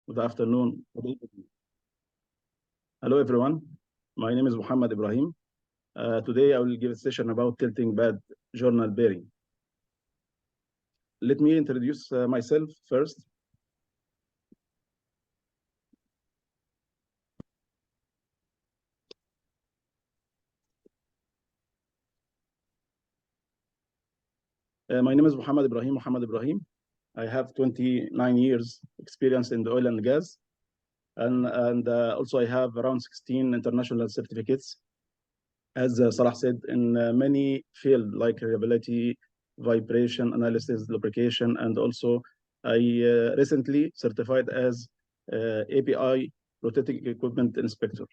good afternoon, good evening. Hello, everyone. My name is Mohamed Ibrahim. Today, I will give a session about tilting bad journal bearing. Let me introduce myself first. My name is Mohamed Ibrahim. I have 29 years experience in the oil and gas. And also I have around 16 international certificates, as Salah said, in many fields like reliability, vibration analysis, lubrication, and also I recently certified as API rotating equipment inspector.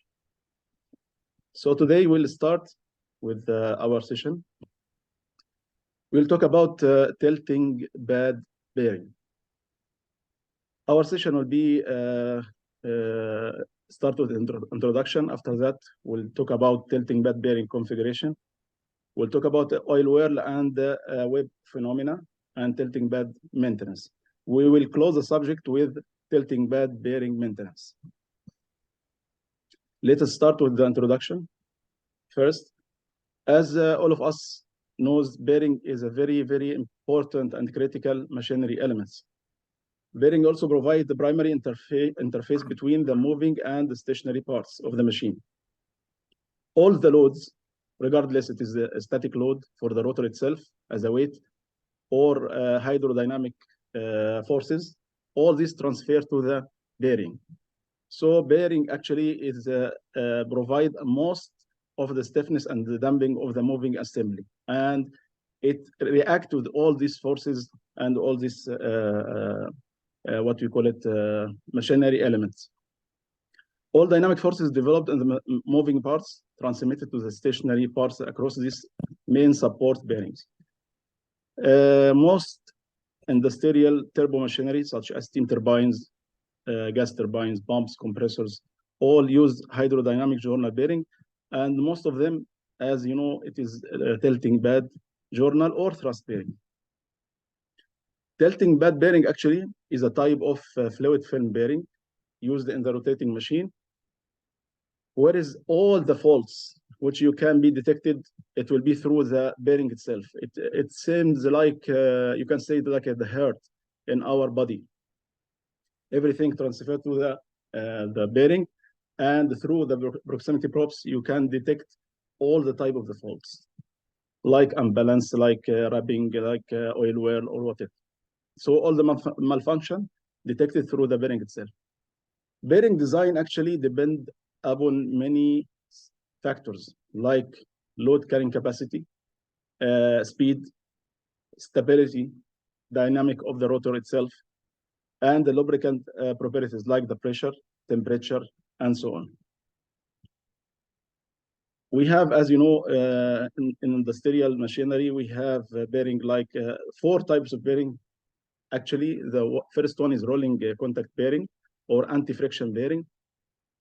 So today we'll start with our session. We'll talk about tilting bad bearing. Our session will be start with introduction. After that, we'll talk about tilting bad bearing configuration. We'll talk about oil whirl and web phenomena and tilting bad maintenance. We will close the subject with tilting bad bearing maintenance. Let us start with the introduction. First, as all of us knows, bearing is a very, very important and critical machinery element. Bearing also provides the primary interface between the moving and the stationary parts of the machine. All the loads, regardless it is a static load for the rotor itself as a weight or hydrodynamic forces, all these transfer to the bearing. So bearing actually is provide most of the stiffness and the damping of the moving assembly, and it reacts with all these forces and all these what we call it machinery elements. All dynamic forces developed in the moving parts transmitted to the stationary parts across these main support bearings. Most industrial turbo machinery, such as steam turbines, gas turbines, pumps, compressors, all use hydrodynamic journal bearing, and most of them, as you know, it is tilting bad journal or thrust bearing. Tilting bad bearing actually is a type of fluid film bearing used in the rotating machine, whereas all the faults which you can be detected, it will be through the bearing itself. It seems like you can say like the heart in our body. Everything transferred to the bearing, and through the proximity probes, you can detect all the type of the faults, like imbalance, like wrapping, like oil whirl, or whatever. So all the malfunction detected through the bearing itself. Bearing design actually depend upon many factors like load carrying capacity, speed, stability, dynamic of the rotor itself, and the lubricant properties like the pressure, temperature, and so on. We have, as you know, in industrial machinery, we have bearing like 4 types of bearing. Actually, the first one is rolling contact bearing or anti-friction bearing,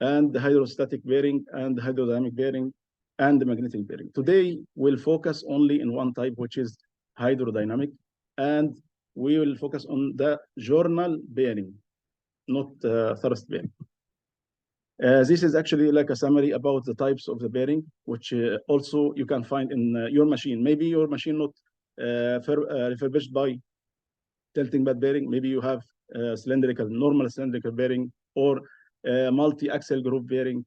and the hydrostatic bearing, and the hydrodynamic bearing, and the magnetic bearing. Today, we'll focus only in one type, which is hydrodynamic, and we will focus on the journal bearing, not thrust bearing. This is actually like a summary about the types of the bearing, which also you can find in your machine. Maybe your machine not refurbished by tilting bad bearing. Maybe you have normal cylindrical bearing, or multi-axle groove bearing,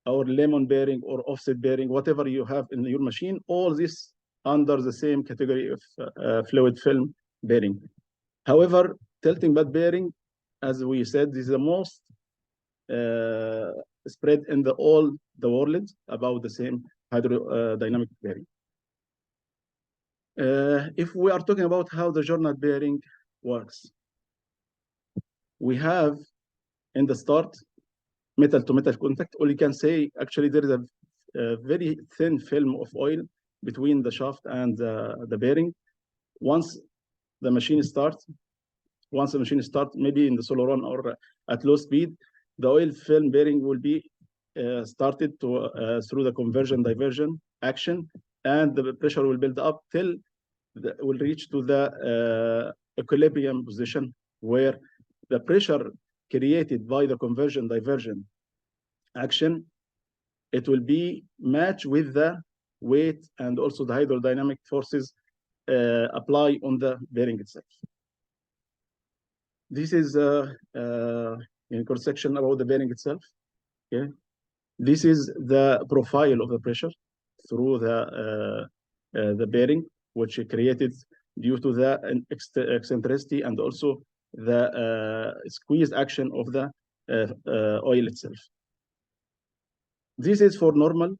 or lemon bearing, or offset bearing, whatever you have in your machine, all this under the same category of fluid film bearing. However, tilting bad bearing, as we said, is the most spread in all the world about the same hydrodynamic bearing. If we are talking about how the journal bearing works, we have in the start metal to metal contact, or you can say actually there is a very thin film of oil between the shaft and the bearing. Once the machine starts, maybe in the solo run or at low speed, the oil film bearing will be started to through the conversion diversion action, and the pressure will build up till will reach to the equilibrium position, where the pressure created by the conversion diversion action, it will be matched with the weight and also the hydrodynamic forces apply on the bearing itself. This is in cross section about the bearing itself. Okay, this is the profile of the pressure through the bearing, which is created due to the eccentricity and also the squeeze action of the oil itself. This is for normal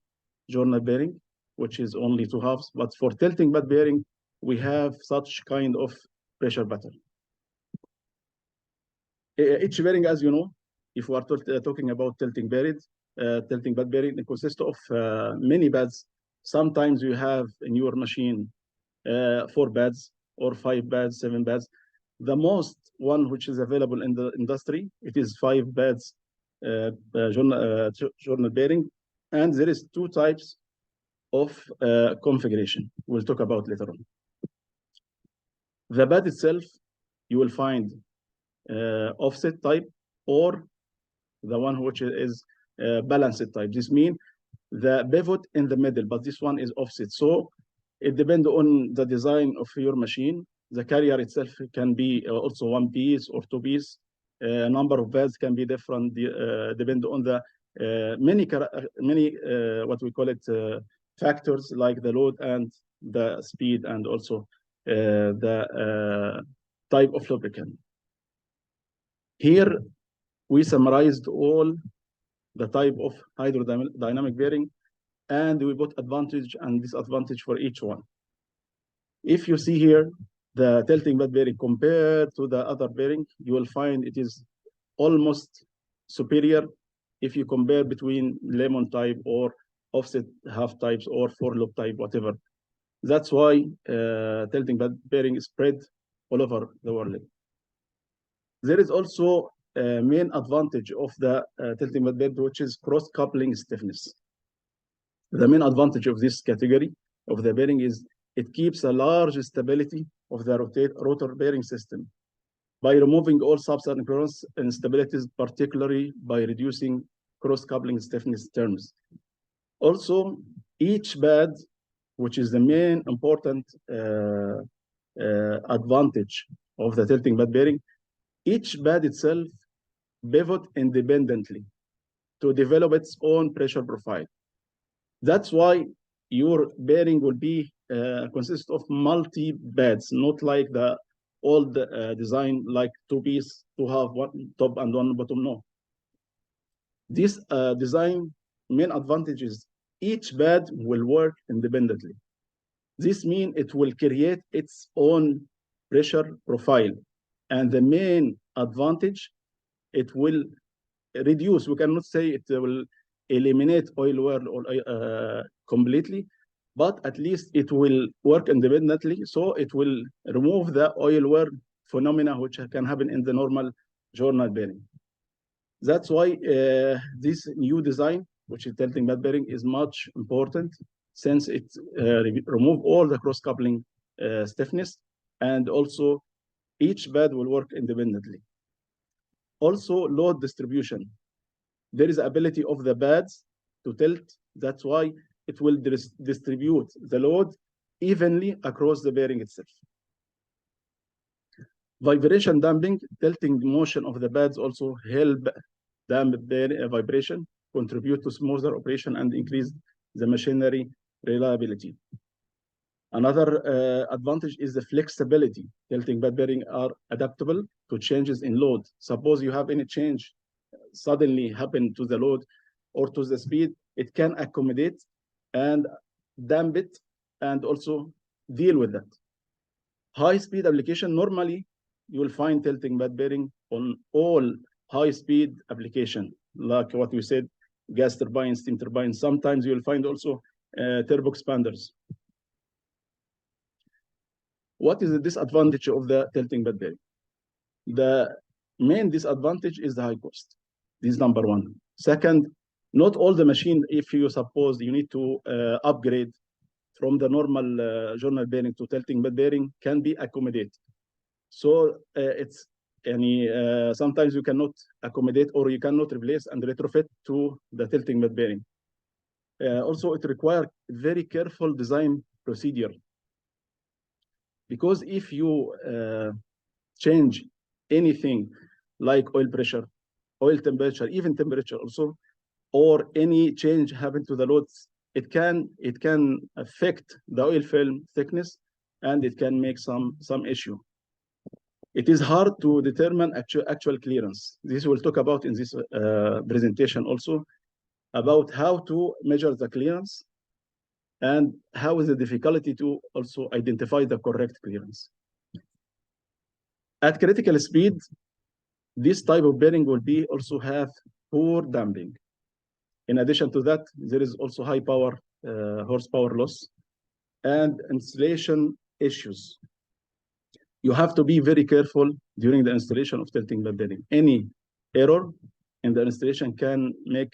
journal bearing, which is only 2 halves, but for tilting bed bearing, we have such kind of pressure pattern. Each bearing, as you know, if we are talking about tilting bed bearing, it consists of many beds. Sometimes you have in your machine 4 beds or 5 beds, 7 beds. The most one which is available in the industry, it is 5 beds journal bearing, and there is 2 types of configuration we'll talk about later on. The bed itself, you will find offset type or the one which is balanced type. This means the pivot in the middle, but this one is offset. So it depends on the design of your machine. The carrier itself can be also 1 piece or 2 piece. Number of beds can be different, depend on the many what we call it factors like the load and the speed and also the type of lubricant. Here we summarized all the type of hydrodynamic bearing, and we put advantage and disadvantage for each one. If you see here the tilting bed bearing compared to the other bearing, you will find it is almost superior if you compare between lemon type or offset half types or 4 loop type, whatever. That's why tilting bed bearing is spread all over the world. There is also a main advantage of the tilting bed bearing, which is cross-coupling stiffness. The main advantage of this category of the bearing is it keeps a large stability of the rotor bearing system by removing all subsynchronous instabilities, particularly by reducing cross-coupling stiffness terms. Also, each bed, which is the main important advantage of the tilting bed bearing, each bed itself pivot independently to develop its own pressure profile. That's why your bearing will be consist of multi beds, not like the old design like 2 piece, 2 half, 1 top and 1 bottom. No. This design main advantage is each bed will work independently. This means it will create its own pressure profile, and the main advantage, it will reduce. We cannot say it will eliminate oil whirl completely, but at least it will work independently. So it will remove the oil whirl phenomena which can happen in the normal journal bearing. That's why this new design, which is tilting bed bearing, is much important since it remove all the cross-coupling stiffness, and also each bed will work independently. Also, load distribution. There is ability of the beds to tilt. That's why it will distribute the load evenly across the bearing itself. Vibration damping, tilting motion of the beds also help damp vibration, contribute to smoother operation, and increase the machinery reliability. Another advantage is the flexibility. Tilting bed bearing are adaptable to changes in load. Suppose you have any change suddenly happen to the load or to the speed, it can accommodate and damp it and also deal with that. High speed application, normally you will find tilting bed bearing on all high speed application, like what we said, gas turbines, steam turbines. Sometimes you will find also turbo expanders. What is the disadvantage of the tilting bed bearing? The main disadvantage is the high cost. This is number one. Second, not all the machine, if you suppose you need to upgrade from the normal journal bearing to tilting bed bearing, can be accommodated. So it's sometimes you cannot accommodate or you cannot replace and retrofit to the tilting bed bearing. Also, it requires very careful design procedure, because if you change anything like oil pressure, oil temperature, even temperature also, or any change happen to the loads, it can affect the oil film thickness, and it can make some issue. It is hard to determine actual clearance. This we'll talk about in this presentation also, about how to measure the clearance and how is the difficulty to also identify the correct clearance. At critical speed, this type of bearing will be also have poor damping. In addition to that, there is also high power horsepower loss and installation issues. You have to be very careful during the installation of tilting bed bearing. Any error in the installation can make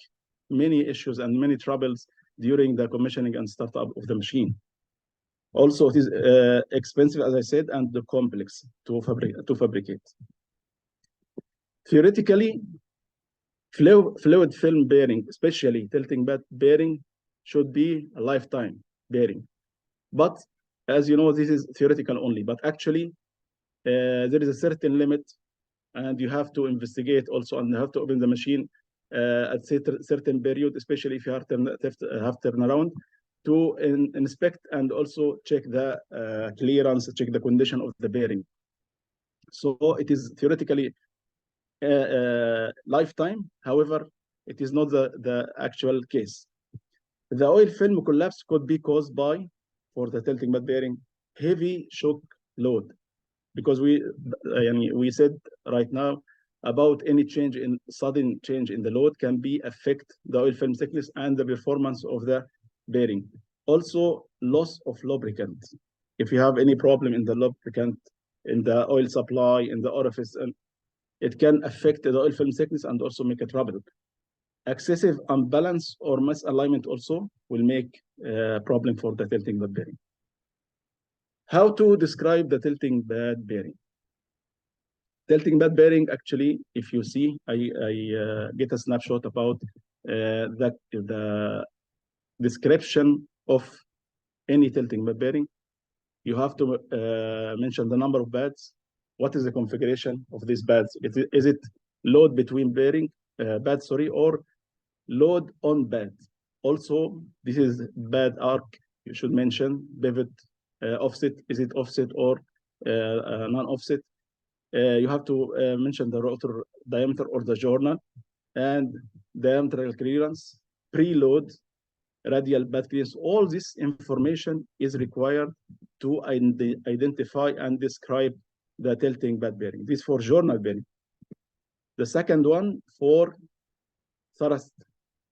many issues and many troubles during the commissioning and startup of the machine. Also, it is expensive, as I said, and complex to fabricate. Theoretically, fluid film bearing, especially tilting bed bearing, should be a lifetime bearing. But as you know, this is theoretical only. But actually, there is a certain limit, and you have to investigate also, and you have to open the machine at certain period, especially if you have turnaround, to inspect and also check the clearance, check the condition of the bearing. So it is theoretically lifetime. However, it is not the actual case. The oil film collapse could be caused by, for the tilting bed bearing, heavy shock load, because we said right now about any sudden change in the load can be affect the oil film thickness and the performance of the bearing. Also, loss of lubricant. If you have any problem in the lubricant, in the oil supply, in the orifice, and it can affect the oil film thickness and also make a trouble. Excessive unbalance or misalignment also will make a problem for the tilting bed bearing. How to describe the tilting bed bearing? Tilting bed bearing, actually, if you see, I get a snapshot about the description of any tilting bed bearing. You have to mention the number of beds. What is the configuration of these beds? Is it load between beds, or load on bed? Also, this is bed arc. You should mention pivot offset. Is it offset or non-offset? You have to mention the rotor diameter or the journal, and diametral clearance, preload, radial bed clearance. All this information is required to identify and describe the tilting bed bearing. This for journal bearing. The second one for thrust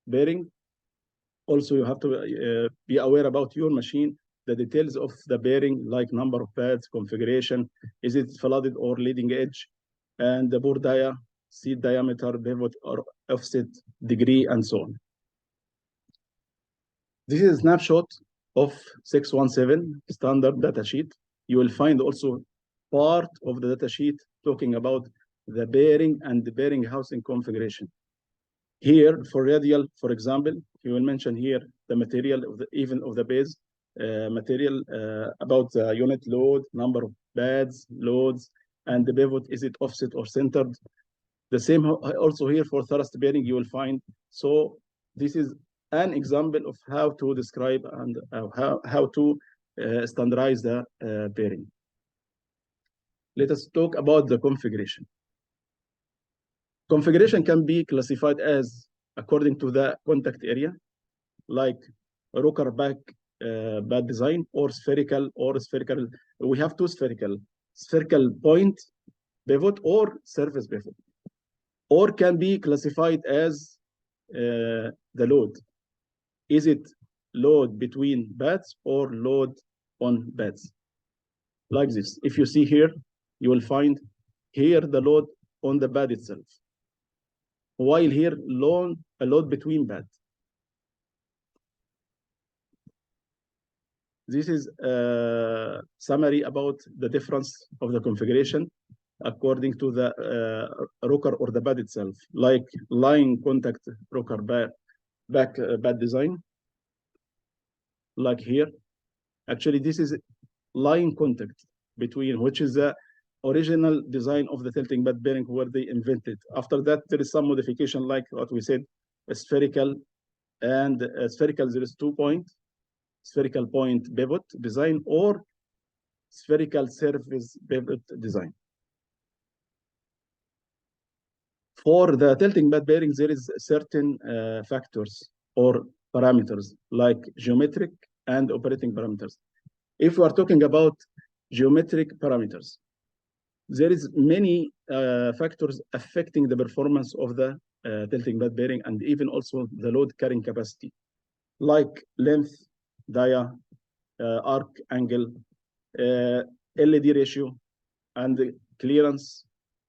bearing. Also, you have to be aware about your machine, the details of the bearing, like number of pads, configuration, is it flooded or leading edge, and the bore dia, seat diameter, pivot or offset degree, and so on. This is a snapshot of 617 standard data sheet. You will find also part of the data sheet talking about the bearing and the bearing housing configuration. Here, for radial, for example, you will mention here the material of the base material, about the unit load, number of beds, loads, and the pivot, is it offset or centered? The same also here for thrust bearing, you will find. So this is an example of how to describe and how to standardize the bearing. Let us talk about the configuration. Configuration can be classified as according to the contact area, like rocker back bed design, or spherical. We have two spherical point pivot or surface pivot, or can be classified as the load. Is it load between beds or load on beds? Like this. If you see here, you will find here the load on the bed itself, while here a load between beds. This is a summary about the difference of the configuration. according to the rocker or the pad itself, like line contact rocker pad design, like here. Actually, this is line contact between, which is the original design of the tilting pad bearing where they invented. After that, there is some modification, like what we said, a spherical, and spherical, there is 2-point, spherical point pivot design, or spherical surface pivot design. For the tilting pad bearing, there is certain factors or parameters like geometric and operating parameters. If we are talking about geometric parameters, there is many factors affecting the performance of the tilting pad bearing, and even also the load carrying capacity, like length, dia, arc angle, LED ratio, and clearance,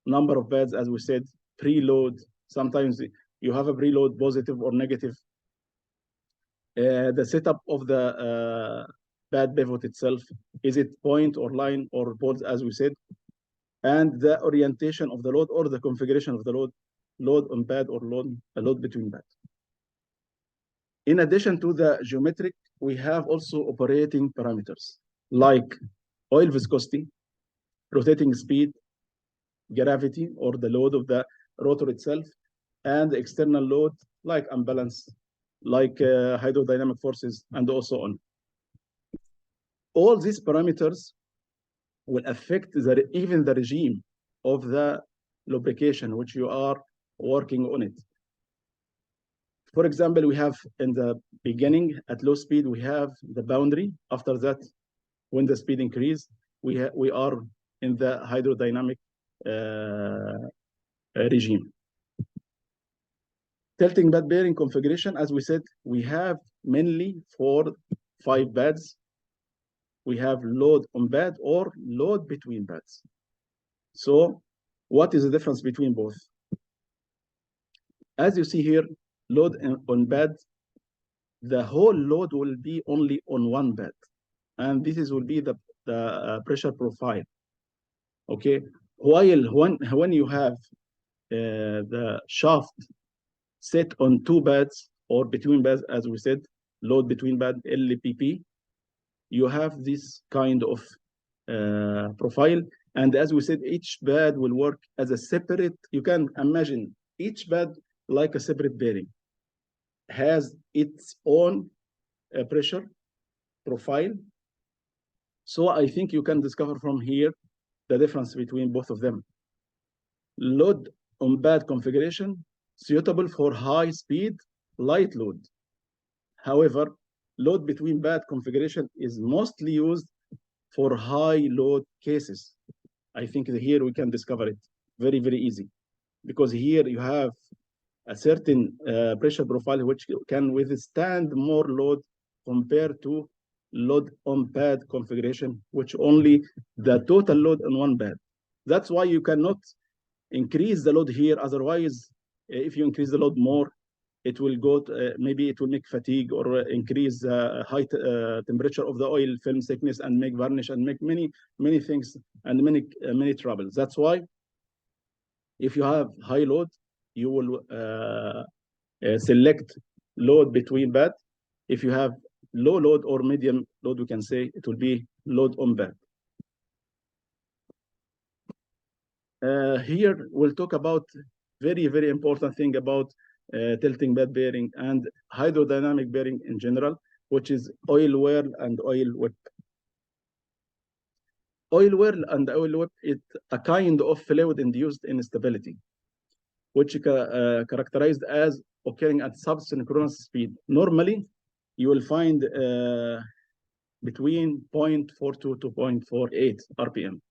number of pads, as we said, preload. Sometimes you have a preload, positive or negative. The setup of the pad pivot itself, is it point or line or poles, as we said, and the orientation of the load or the configuration of the load on pad or load between pads. In addition to the geometric, we have also operating parameters like oil viscosity, rotating speed, gravity or the load of the rotor itself, and the external load like imbalance, like hydrodynamic forces, and also on. All these parameters will affect even the regime of the lubrication which you are working on it. For example, we have in the beginning at low speed, we have the boundary. After that, when the speed increase, we are in the hydrodynamic regime. Tilting pad bearing configuration, as we said, we have mainly 4-5 pads. We have load on pad or load between pads. So what is the difference between both? As you see here, load on pad, the whole load will be only on one pad. And this will be the pressure profile. Okay, while when you have the shaft set on 2 pads or between pads, as we said, load between pad, LPP, you have this kind of profile. And as we said, each pad will work as a separate, you can imagine each pad like a separate bearing, has its own pressure profile. So I think you can discover from here the difference between both of them. Load on pad configuration, suitable for high speed, light load. However, load between pad configuration is mostly used for high load cases. I think here we can discover it very, very easy, because here you have a certain pressure profile which can withstand more load compared to load on pad configuration, which only the total load on one pad. That's why you cannot increase the load here. Otherwise, if you increase the load more, it will go to, maybe it will make fatigue or increase high temperature of the oil film thickness and make varnish and make many things and many troubles. That's why if you have high load, you will select load between pad. If you have low load or medium load, we can say it will be load on pad. Here we'll talk about very, very important thing about tilting pad bearing and hydrodynamic bearing in general, which is oil whirl and oil whip. Oil whirl and oil whip is a kind of fluid-induced instability, which characterized as occurring at subsynchronous speed. Normally, you will find between 0.42 to 0.48 RPM.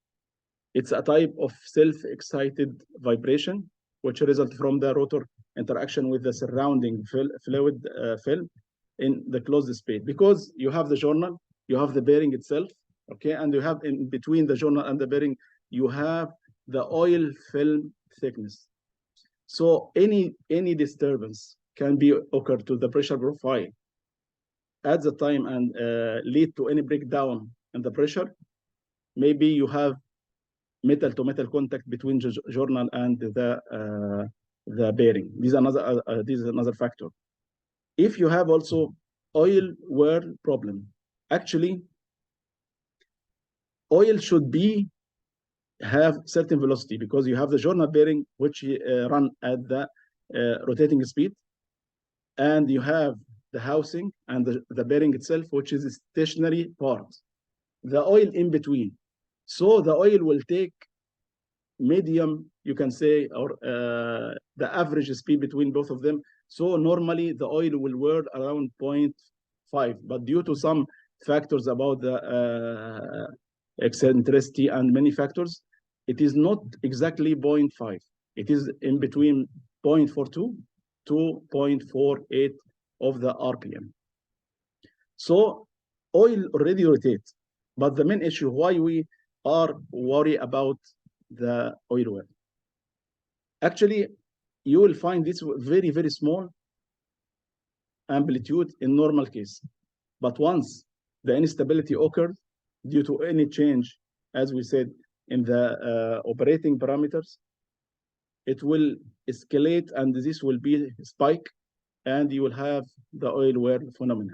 It's a type of self-excited vibration, which results from the rotor interaction with the surrounding fluid film in the closed space. Because you have the journal, you have the bearing itself, okay, and you have in between the journal and the bearing, you have the oil film thickness. So any disturbance can be occur to the pressure profile at the time and lead to any breakdown in the pressure. Maybe you have metal-to-metal contact between journal and the bearing. This is another factor. If you have also oil whirl problem, actually, oil should have certain velocity because you have the journal bearing which run at the rotating speed, and you have the housing and the bearing itself, which is a stationary part. The oil in between. So the oil will take medium, you can say, or the average speed between both of them. So normally the oil will whirl around 0.5, but due to some factors about the eccentricity and many factors, it is not exactly 0.5. It is in between 0.42 to 0.48 of the RPM. So oil already rotates, but the main issue why we are worried about the oil whirl. Actually, you will find this very, very small amplitude in normal case. But once the instability occurs due to any change, as we said, in the operating parameters, it will escalate and this will be a spike and you will have the oil whirl phenomena.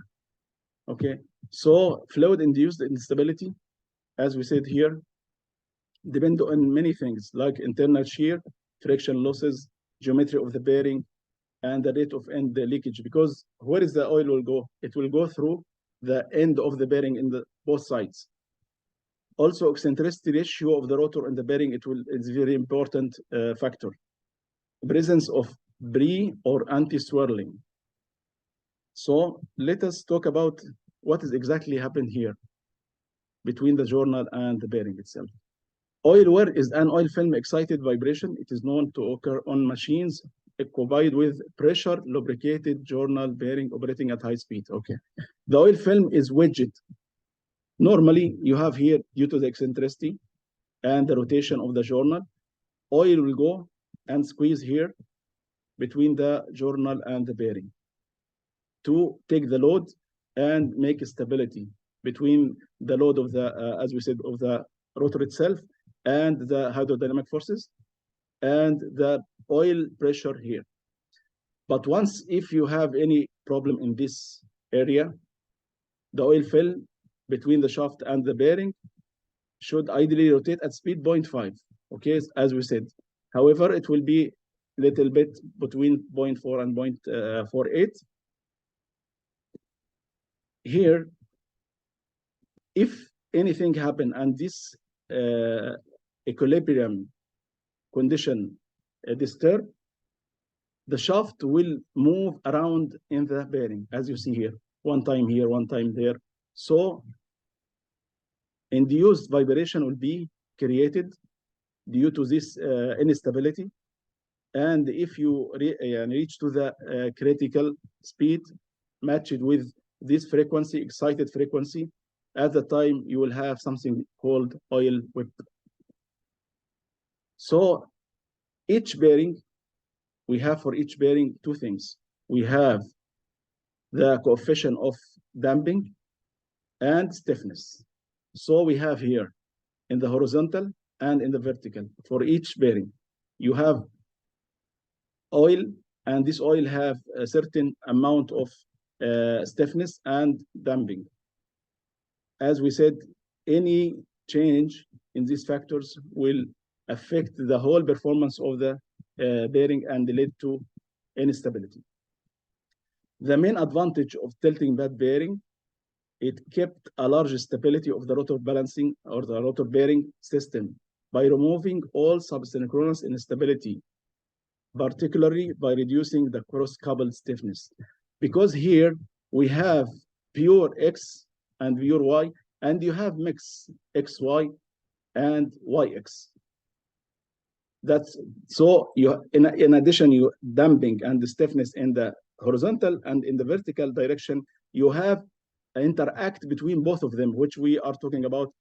Okay, so fluid-induced instability, as we said here, depend on many things like internal shear, friction losses, geometry of the bearing, and the rate of end leakage. Because where is the oil will go? It will go through the end of the bearing in the both sides. Also, eccentricity ratio of the rotor and the bearing, it's very important factor. Presence of pre or anti-swirling. So let us talk about what is exactly happened here between the journal and the bearing itself. Oil whirl is an oil film excited vibration. It is known to occur on machines combined with pressure lubricated journal bearing operating at high speed. Okay, the oil film is wedged. Normally, you have here, due to the eccentricity and the rotation of the journal, oil will go and squeeze here between the journal and the bearing to take the load and make a stability between the load of the, as we said, of the rotor itself and the hydrodynamic forces and the oil pressure here. But once, if you have any problem in this area, the oil film between the shaft and the bearing should ideally rotate at speed 0.5, okay, as we said. However, it will be a little bit between 0.4 and 0.48. Here, if anything happen and this equilibrium condition disturbed, the shaft will move around in the bearing, as you see here, one time here, one time there. So induced vibration will be created due to this instability. And if you reach to the critical speed matched with this frequency, excited frequency, at the time you will have something called oil whip. So each bearing, we have for each bearing two things. We have the coefficient of damping and stiffness. So we have here in the horizontal and in the vertical for each bearing. You have oil, and this oil have a certain amount of stiffness and damping. As we said, any change in these factors will affect the whole performance of the bearing and lead to instability. The main advantage of tilting bad bearing, it kept a large stability of the rotor balancing or the rotor bearing system by removing all subsynchronous instability, particularly by reducing the cross-coupled stiffness. Because here we have pure X and pure Y, and you have mix XY and YX. That's so you in addition, you damping and the stiffness in the horizontal and in the vertical direction, you have interact between both of them, which we are talking about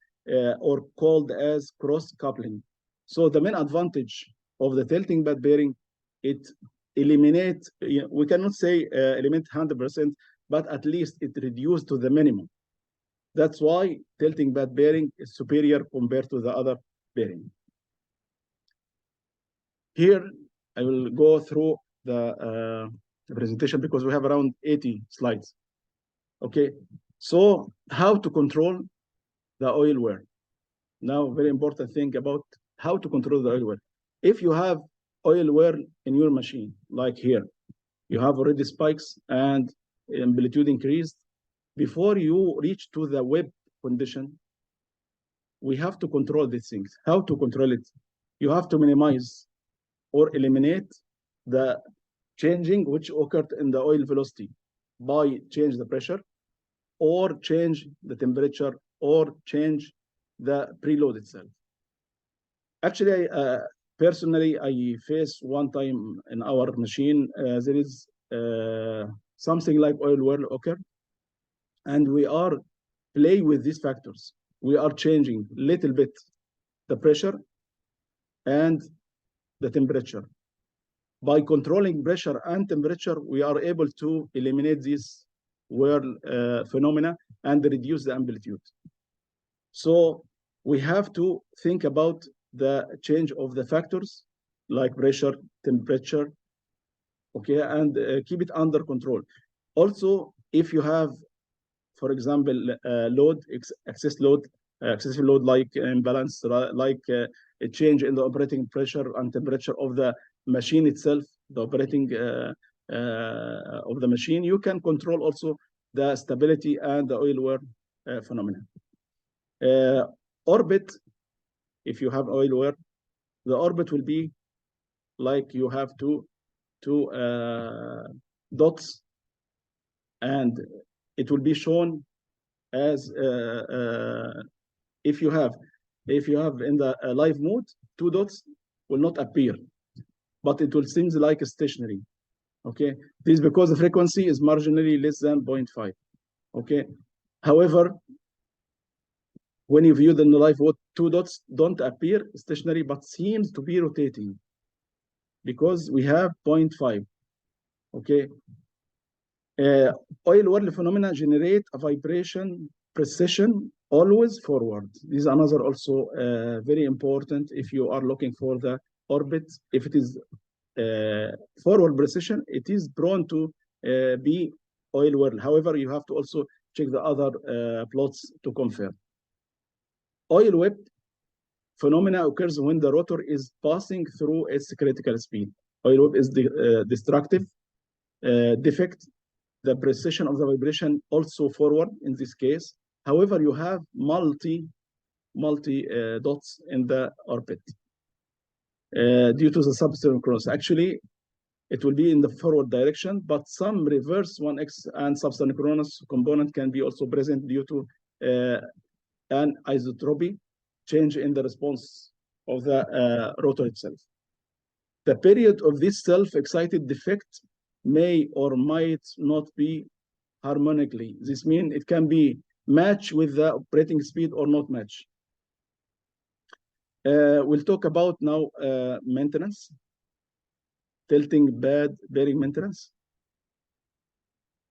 or called as cross coupling. So the main advantage of the tilting bad bearing, it eliminates, we cannot say eliminate 100%, but at least it reduced to the minimum. That's why tilting bad bearing is superior compared to the other bearing. Here, I will go through the presentation because we have around 80 slides. Okay, so how to control the oil wear? Now, very important thing about how to control the oil wear. If you have oil wear in your machine, like here, you have already spikes and amplitude increased. Before you reach to the web condition, we have to control these things. How to control it? You have to minimize or eliminate the changing which occurred in the oil velocity by change the pressure or change the temperature or change the preload itself. Actually, personally, I faced one time in our machine, there is something like oil wear occur, and we are play with these factors. We are changing little bit the pressure and the temperature. By controlling pressure and temperature, we are able to eliminate these whirl phenomena and reduce the amplitude. So we have to think about the change of the factors like pressure, temperature, okay, and keep it under control. Also, if you have, for example, excessive load like imbalance, like a change in the operating pressure and temperature of the machine itself, the operating of the machine, you can control also the stability and the oil wear phenomena. Orbit, if you have oil wear, the orbit will be like you have two dots, and it will be shown as if you have in the live mode, two dots will not appear, but it will seem like a stationary. Okay, this is because the frequency is marginally less than 0.5. Okay, however, when you view the live mode, two dots don't appear stationary but seems to be rotating because we have 0.5. Okay, oil whirl phenomena generate a vibration precision always forward. This is another also very important if you are looking for the orbit. If it is forward precision, it is prone to be oil whirl. However, you have to also check the other plots to confirm. Oil whip phenomena occurs when the rotor is passing through its critical speed. Oil whip is destructive defect. The precision of the vibration also forward in this case. However, you have multi dots in the orbit due to the subsynchronous. Actually, it will be in the forward direction, but some reverse 1x and subsynchronous component can be also present due to an isotropy change in the response of the rotor itself. The period of this self-excited defect may or might not be harmonically. This means it can be match with the operating speed or not match. We'll talk about now maintenance, tilting bad bearing maintenance.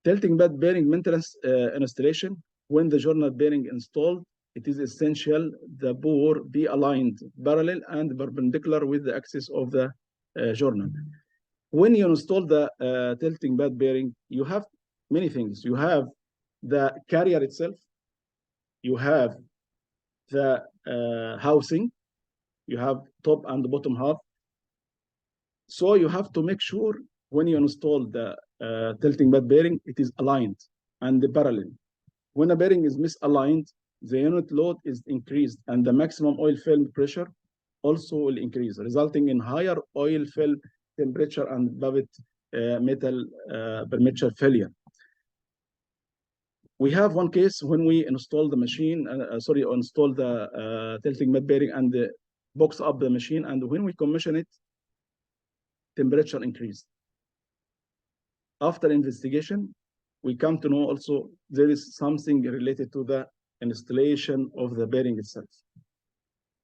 Tilting bad bearing maintenance installation. When the journal bearing installed, it is essential the bore be aligned parallel and perpendicular with the axis of the journal. When you install the tilting bad bearing, you have many things. You have the carrier itself, you have the housing, you have top and bottom half. So you have to make sure when you install the tilting bad bearing, it is aligned and parallel. When a bearing is misaligned, the unit load is increased and the maximum oil film pressure also will increase, resulting in higher oil film temperature and pivot metal permeture failure. We have one case when we install the machine, install the tilting bad bearing and box up the machine, and when we commission it, temperature increased. After investigation, we come to know also there is something related to the installation of the bearing itself.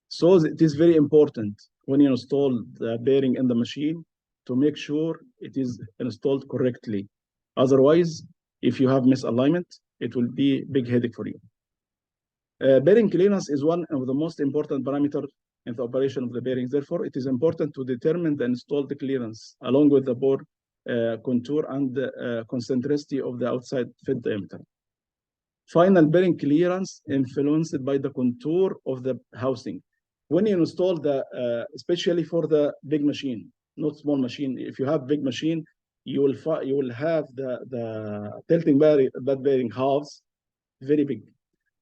So it is very important when you install the bearing in the machine to make sure it is installed correctly. Otherwise, if you have misalignment, it will be a big headache for you. Bearing clearance is one of the most important parameters in the operation of the bearing. Therefore, it is important to determine the installed clearance along with the bore contour and concentricity of the outside fit diameter. Final bearing clearance influenced by the contour of the housing. When you install the, especially for the big machine, not small machine. If you have big machine, you will have the tilting bearing halves very big.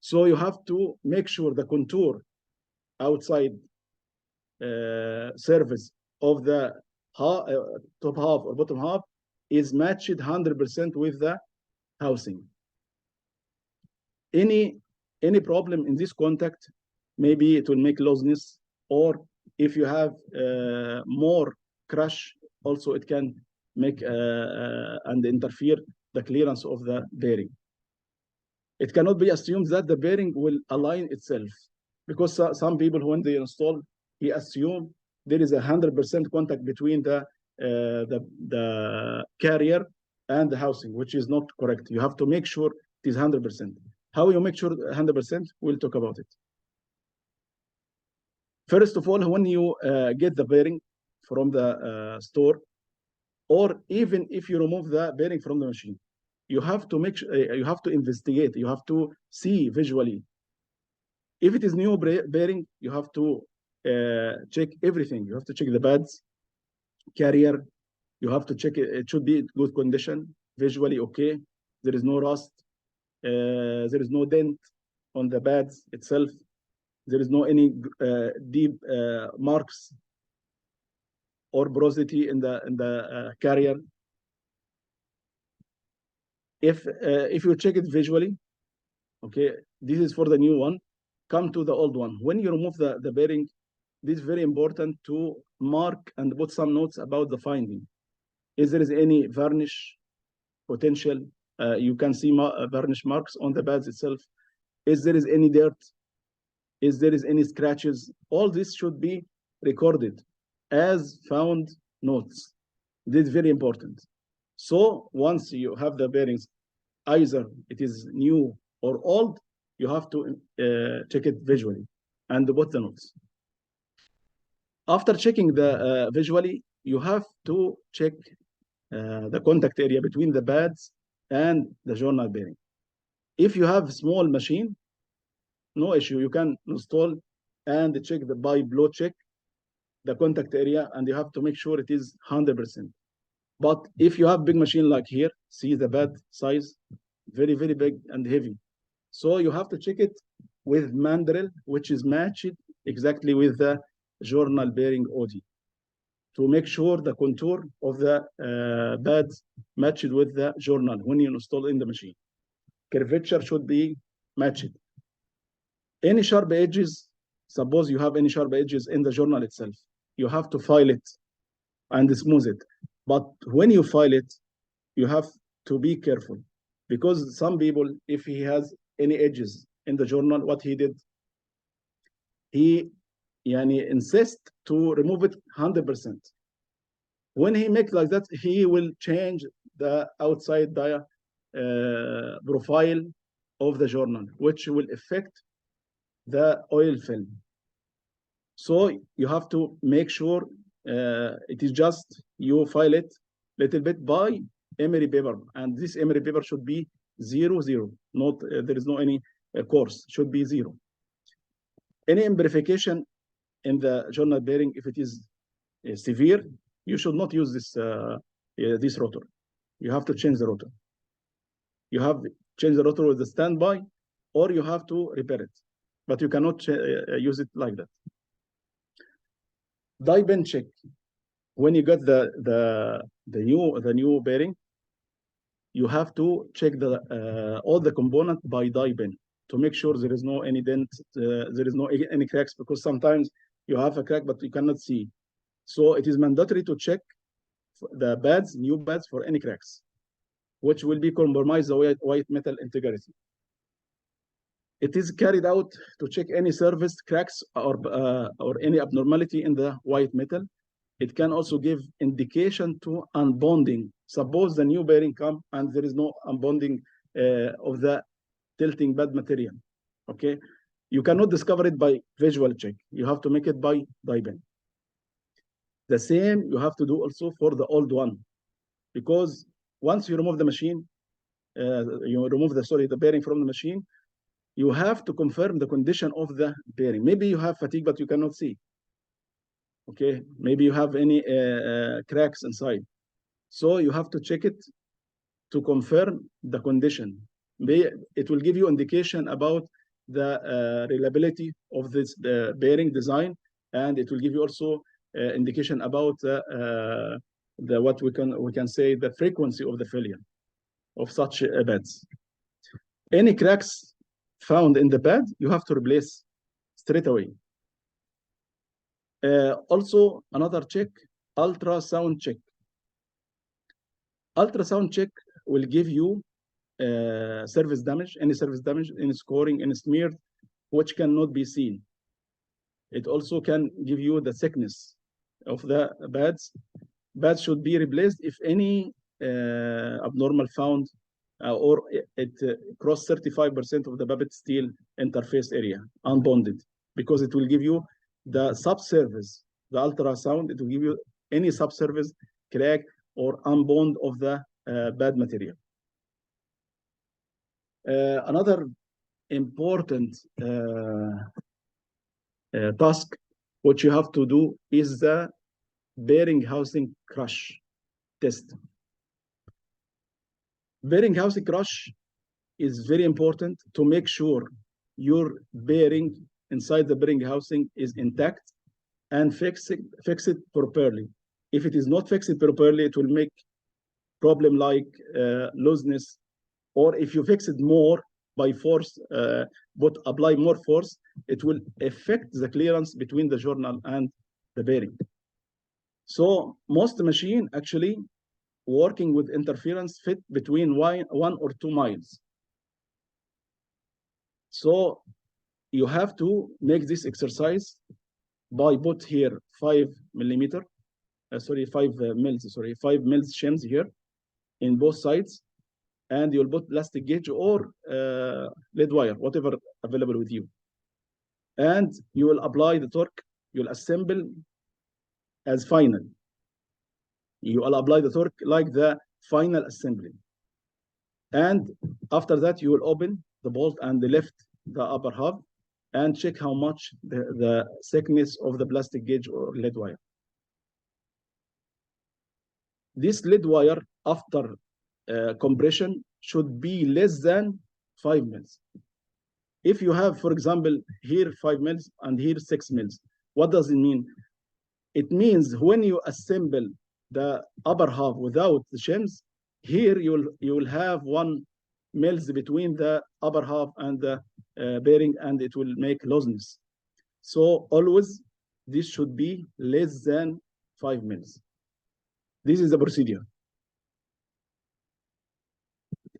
So you have to make sure the contour outside surface of the top half or bottom half is matched 100% with the housing. Any problem in this contact, maybe it will make looseness, or if you have more crush, also it can make and interfere the clearance of the bearing. It cannot be assumed that the bearing will align itself, because some people, when they install, he assume there is 100% contact between the carrier and the housing, which is not correct. You have to make sure it is 100%. How you make sure 100%? We'll talk about it. First of all, when you get the bearing from the store, or even if you remove the bearing from the machine, you have to make sure, you have to investigate, you have to see visually. If it is new bearing, you have to check everything. You have to check the pads, carrier. You have to check it should be in good condition, visually okay. There is no rust. There is no dent on the pads itself. There is no any deep marks or porosity in the carrier. If you check it visually, okay, this is for the new one. Come to the old one. When you remove the bearing, this is very important to mark and put some notes about the finding. If there is any varnish potential, you can see varnish marks on the pads itself. If there is any dirt, if there is any scratches, all this should be recorded as found notes. This is very important. So once you have the bearings, either it is new or old, you have to check it visually and put the notes. After checking the visually, you have to check the contact area between the pads and the journal bearing. If you have small machine, no issue. You can install and check by blow check the contact area, and you have to make sure it is 100%. But if you have big machine like here, see the pad size, very, very big and heavy. So you have to check it with mandrel, which is matched exactly with the journal bearing OD, to make sure the contour of the pads matched with the journal when you install in the machine. Curvature should be matched. Any sharp edges, suppose you have any sharp edges in the journal itself, you have to file it and smooth it. But when you file it, you have to be careful, because some people, if he has any edges in the journal, what he did, he insists to remove it 100%. When he makes like that, he will change the outside profile of the journal, which will affect the oil film. So you have to make sure it is just you file it little bit by emery paper, and this emery paper should be 0, 0. Not there is no any course, should be 0. Any amplification in the journal bearing, if it is severe, you should not use this rotor. You have to change the rotor. You have to change the rotor with the standby, or you have to repair it. But you cannot use it like that. Die bend check. When you get the new bearing, you have to check all the component by die bend to make sure there is no any dent, there is no any cracks, because sometimes you have a crack but you cannot see. So it is mandatory to check the pads, new pads, for any cracks, which will be compromise the white metal integrity. It is carried out to check any surface cracks or any abnormality in the white metal. It can also give indication to unbonding. Suppose the new bearing come and there is no unbonding of the tilting pad material. Okay, You cannot discover it by visual check. You have to make it by die bend. The same you have to do also for the old one, because once you remove the machine, you remove the bearing from the machine, you have to confirm the condition of the bearing. Maybe you have fatigue, but you cannot see. Okay, maybe you have any cracks inside. So you have to check it to confirm the condition. It will give you indication about the reliability of this bearing design, and it will give you also indication about the what we can say the frequency of the failure of such pads. Any cracks found in the pad, you have to replace straight away. Also, another check, ultrasound check. Ultrasound check will give you service damage, any scoring, any smear, which cannot be seen. It also can give you the thickness of the pads. Pads should be replaced if any abnormal found or it cross 35% of the Babbitt steel interface area, unbonded, because it will give you the subsurface, the ultrasound, it will give you any subsurface crack or unbond of the pad material. Another important task which you have to do is the bearing housing crush test. Bearing housing crush is very important to make sure your bearing inside the bearing housing is intact and fix it properly. If it is not fixed properly, it will make problem like looseness, or if you fix it more by force, but apply more force, it will affect the clearance between the journal and the bearing. So most machine actually working with interference fit between 1 or 2 miles. So you have to make this exercise by put here 5 millimeter, 5 mils, 5 mils shims here in both sides, and you'll put plastic gauge or lead wire, whatever available with you. And you will apply the torque, you'll assemble as final. You will apply the torque like the final assembly. And after that, you will open the bolt and lift the upper half and check how much the thickness of the plastic gauge or lead wire. This lead wire, after compression, should be less than 5 mils. If you have, for example, here 5 mils and here 6 mils, what does it mean? It means when you assemble the upper half without the shims, here you will have 1 mils between the upper half and the bearing, and it will make looseness. So always this should be less than 5 mils. This is the procedure.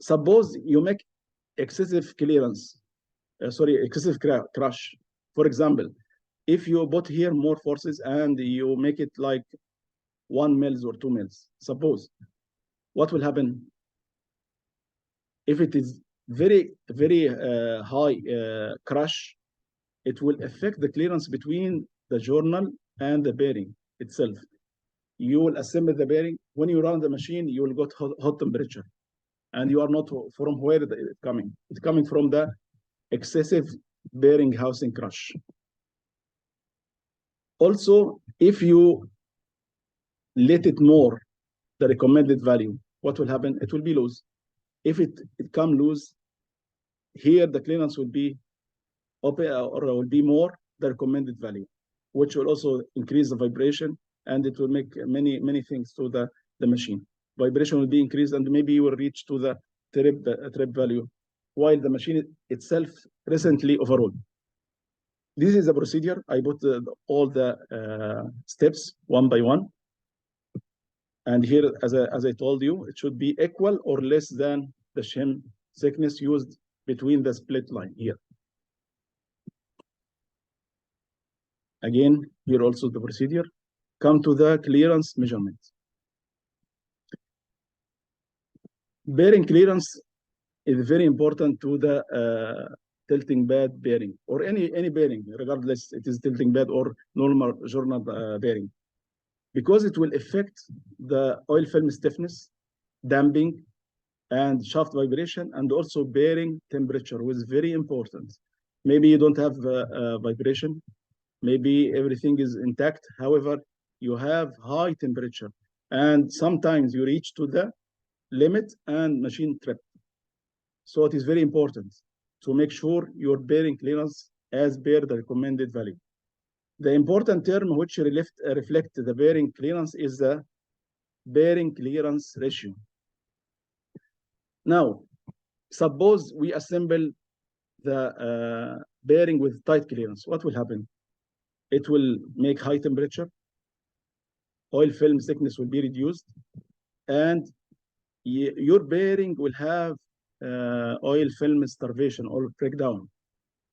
Suppose you make excessive clearance, excessive crush. For example, if you put here more forces and you make it like 1 mils or 2 mils, suppose, what will happen? If it is very, very high crush, it will affect the clearance between the journal and the bearing itself. You will assemble the bearing. When you run the machine, you will get hot temperature. And you are not from where it's coming. It's coming from the excessive bearing housing crush. Also, if you let it more, the recommended value, what will happen? It will be loose. If it come loose, here the clearance will be open or will be more the recommended value, which will also increase the vibration, and it will make many things to the machine. Vibration will be increased, and maybe you will reach to the trip value, while the machine itself recently overhauled. This is the procedure. I put all the steps one by one. And here, as I told you, it should be equal or less than the shim thickness used between the split line here. Again, here also the procedure. Come to the clearance measurement. Bearing clearance is very important to the tilting bed bearing, or any bearing, regardless it is tilting bed or normal journal bearing, because it will affect the oil film stiffness, damping, and shaft vibration, and also bearing temperature, which is very important. Maybe you don't have vibration, maybe everything is intact. However, you have high temperature, and sometimes you reach to the limit and machine trip. So it is very important to make sure your bearing clearance as per the recommended value. The important term which reflect the bearing clearance is the bearing clearance ratio. Now, suppose we assemble the bearing with tight clearance. What will happen? It will make high temperature, oil film thickness will be reduced, and your bearing will have oil film starvation or breakdown.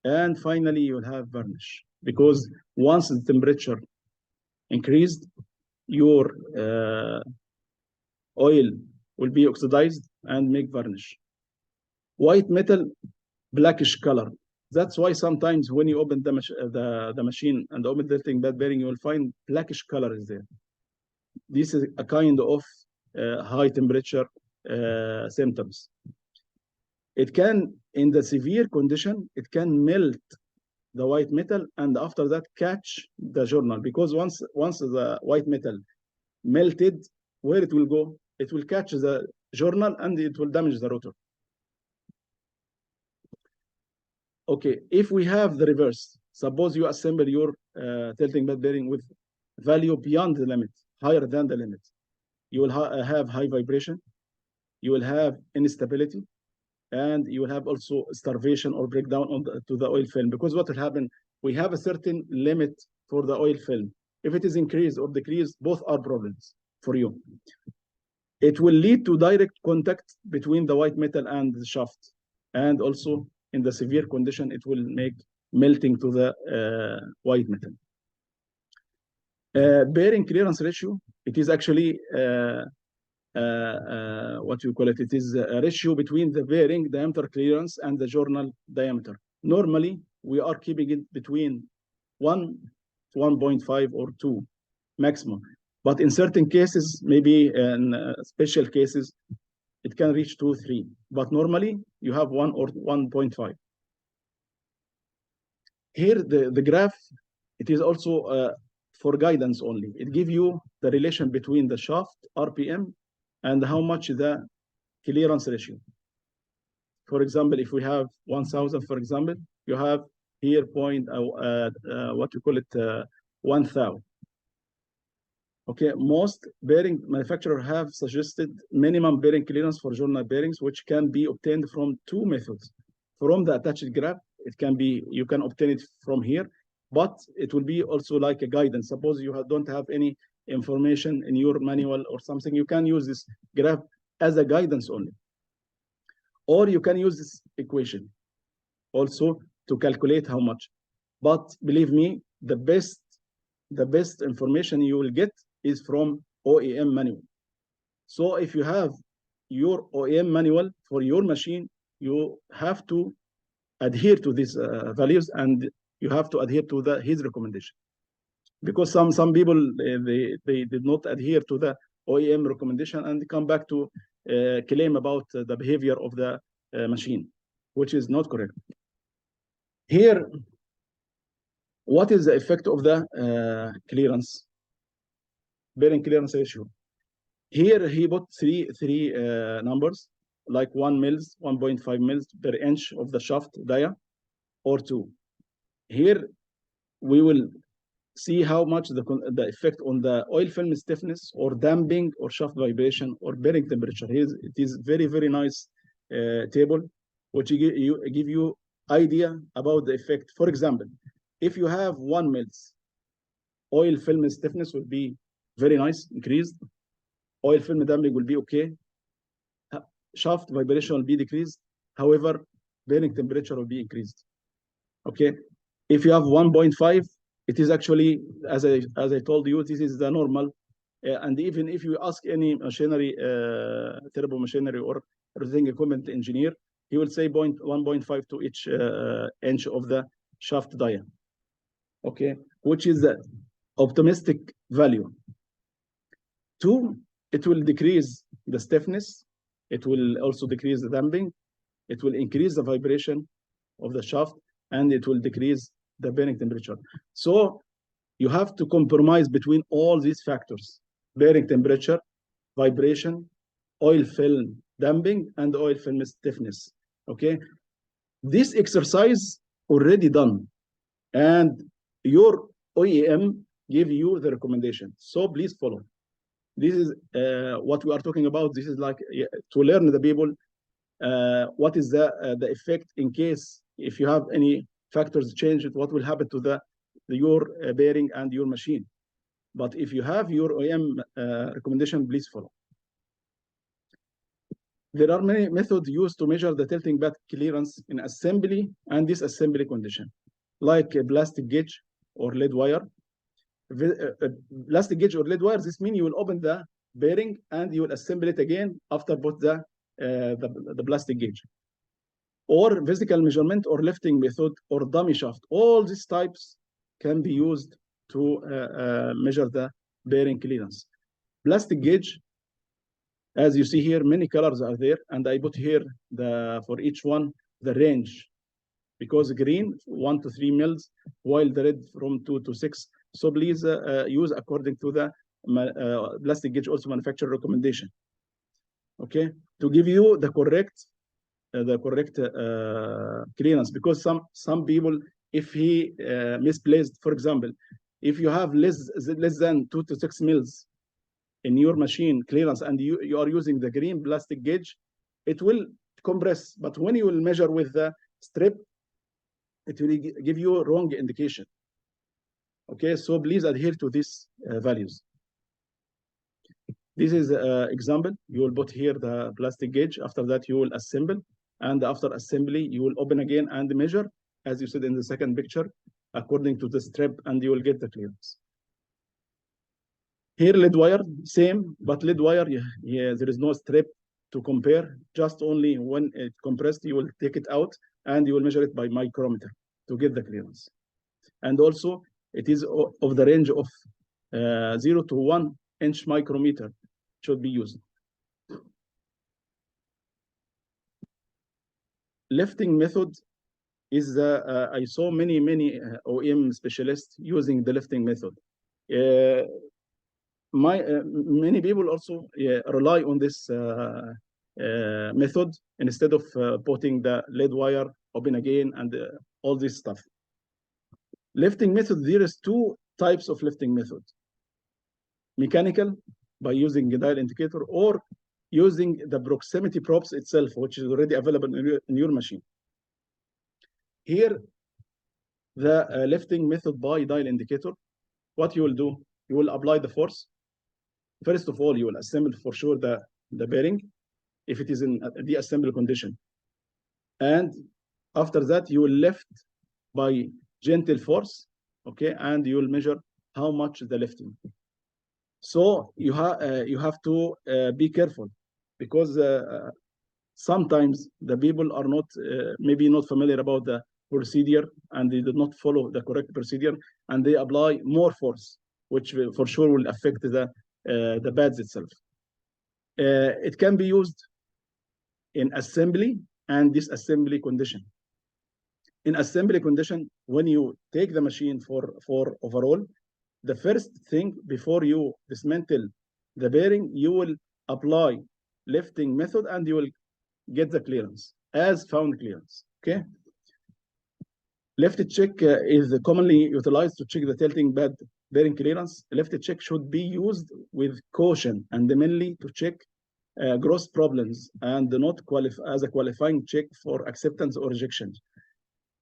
And finally, you will have varnish, because once the temperature increased, your oil will be oxidized and make varnish. White metal, blackish color. That's why sometimes when you open the machine and open the tilting bed bearing, you will find blackish color is there. This is a kind of high temperature symptoms. It can, in the severe condition, it can melt the white metal and after that catch the journal, because once the white metal melted, where it will go? It will catch the journal and it will damage the rotor. Okay, if we have the reverse, suppose you assemble your tilting bed bearing with value beyond the limit, higher than the limit, you will have high vibration, you will have instability, and you will have also starvation or breakdown to the oil film. Because what will happen, we have a certain limit for the oil film. If it is increased or decreased, both are problems for you. It will lead to direct contact between the white metal and the shaft. And also in the severe condition, it will make melting to the white metal. Bearing clearance ratio, it is actually what you call it, it is a ratio between the bearing diameter clearance and the journal diameter. Normally, we are keeping it between 1 to 1.5 or 2 maximum. But in certain cases, maybe in special cases, it can reach 2, 3. But normally, you have 1 or 1.5. Here, the graph, it is also for guidance only. It gives you the relation between the shaft RPM and how much the clearance ratio. For example, if we have 1,000, for example, you have here what you call it, 1,000. Okay, most bearing manufacturers have suggested minimum bearing clearance for journal bearings, which can be obtained from 2 methods. From the attached graph, it can be, you can obtain it from here, but it will be also like a guidance. Suppose you don't have any information in your manual or something, you can use this graph as a guidance only. Or you can use this equation also to calculate how much. But believe me, the best information you will get is from OEM manual. So if you have your OEM manual for your machine, you have to adhere to these values, and you have to adhere to his recommendation. Because some people, they did not adhere to the OEM recommendation and come back to claim about the behavior of the machine, which is not correct. Here, what is the effect of the clearance, bearing clearance ratio? Here he put three numbers, like 1 mils, 1.5 mils per inch of the shaft dia, or 2. Here we will see how much the effect on the oil film stiffness or damping or shaft vibration or bearing temperature. It is very, very nice table, which give you idea about the effect. For example, if you have 1 mils, oil film stiffness will be very nice, increased. Oil film damping will be okay. Shaft vibration will be decreased. However, bearing temperature will be increased. Okay. If you have 1.5, it is actually, as I told you, this is the normal. And even if you ask any machinery, turbo machinery or rotating equipment engineer, he will say 1.5 to each inch of the shaft dia. Okay, which is the optimistic value. 2, it will decrease the stiffness. It will also decrease the damping. It will increase the vibration of the shaft, and it will decrease the bearing temperature. So you have to compromise between all these factors: bearing temperature, vibration, oil film damping, and oil film stiffness. Okay, this exercise already done, and your OEM give you the recommendation. So please follow. This is what we are talking about. This is like to learn the people what is the effect in case if you have any factors change, what will happen to your bearing and your machine. But if you have your OEM recommendation, please follow. There are many methods used to measure the tilting path clearance in assembly and disassembly condition, like a plastic gauge or lead wire. Plastic gauge or lead wire, this means you will open the bearing and you will assemble it again after put the plastic gauge. Or physical measurement or lifting method or dummy shaft. All these types can be used to measure the bearing clearance. Plastic gauge, as you see here, many colors are there, and I put here for each one the range, because green 1 to 3 mils, while the red from 2 to 6. So please use according to the plastic gauge also manufacturer recommendation. Okay, to give you the correct clearance, because some people, if he misplaced, for example, if you have less than 2 to 6 mils in your machine clearance and you are using the green plastic gauge, it will compress. But when you will measure with the strip, it will give you a wrong indication. Okay, so please adhere to these values. This is an example. You will put here the plastic gauge. After that, you will assemble. And after assembly, you will open again and measure, as you said in the second picture, according to the strip, and you will get the clearance. Here, lead wire, same, but lead wire, yeah, there is no strip to compare. Just only when it compressed, you will take it out and you will measure it by micrometer to get the clearance. And also, it is of the range of 0 to 1 inch micrometer should be used. Lifting method is I saw many OEM specialists using the lifting method. Many people also rely on this method instead of putting the lead wire open again and all this stuff. Lifting method, there is 2 types of lifting method: mechanical, by using a dial indicator, or using the proximity probes itself, which is already available in your machine. Here, the lifting method by dial indicator, what you will do, you will apply the force. First of all, you will assemble for sure the bearing, if it is in the assembly condition. And after that, you will lift by gentle force, okay, and you will measure how much the lifting. So you have to be careful, because sometimes the people are not maybe not familiar about the procedure, and they did not follow the correct procedure, and they apply more force, which will, for sure will affect the pads itself. It can be used in assembly and disassembly condition. In assembly condition, when you take the machine for overall, the first thing before you dismantle the bearing, you will apply lifting method and you will get the clearance as found clearance. Okay. Lift check is commonly utilized to check the tilting pad bearing clearance. Lift check should be used with caution and mainly to check gross problems and not qualify as a qualifying check for acceptance or rejection.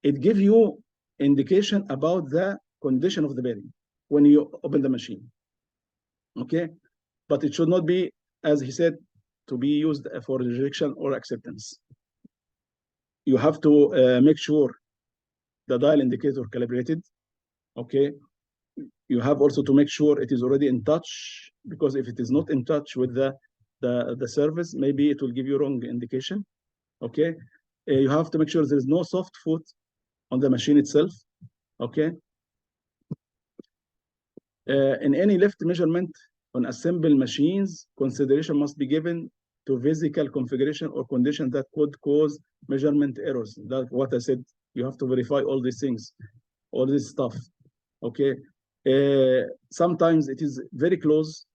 It gives you indication about the condition of the bearing when you open the machine. Okay, but it should not be, as he said, to be used for rejection or acceptance. You have to make sure the dial indicator calibrated. Okay, you have also to make sure it is already in touch, because if it is not in touch with the surface, maybe it will give you wrong indication. Okay, You have to make sure there is no soft foot on the machine itself. Okay. In any lift measurement on assembled machines, consideration must be given to physical configuration or conditions that could cause measurement errors. That's what I said. You have to verify all these things, all this stuff. Okay. Sometimes it is very close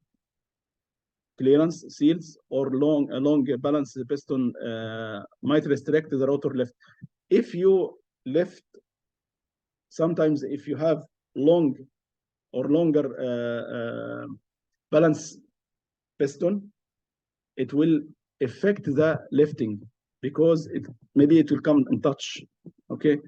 clearance seals or a long balance piston might restrict the rotor lift. If you lift, sometimes if you have long or longer balance piston, it will affect the lifting because maybe it will come and touch. Okay,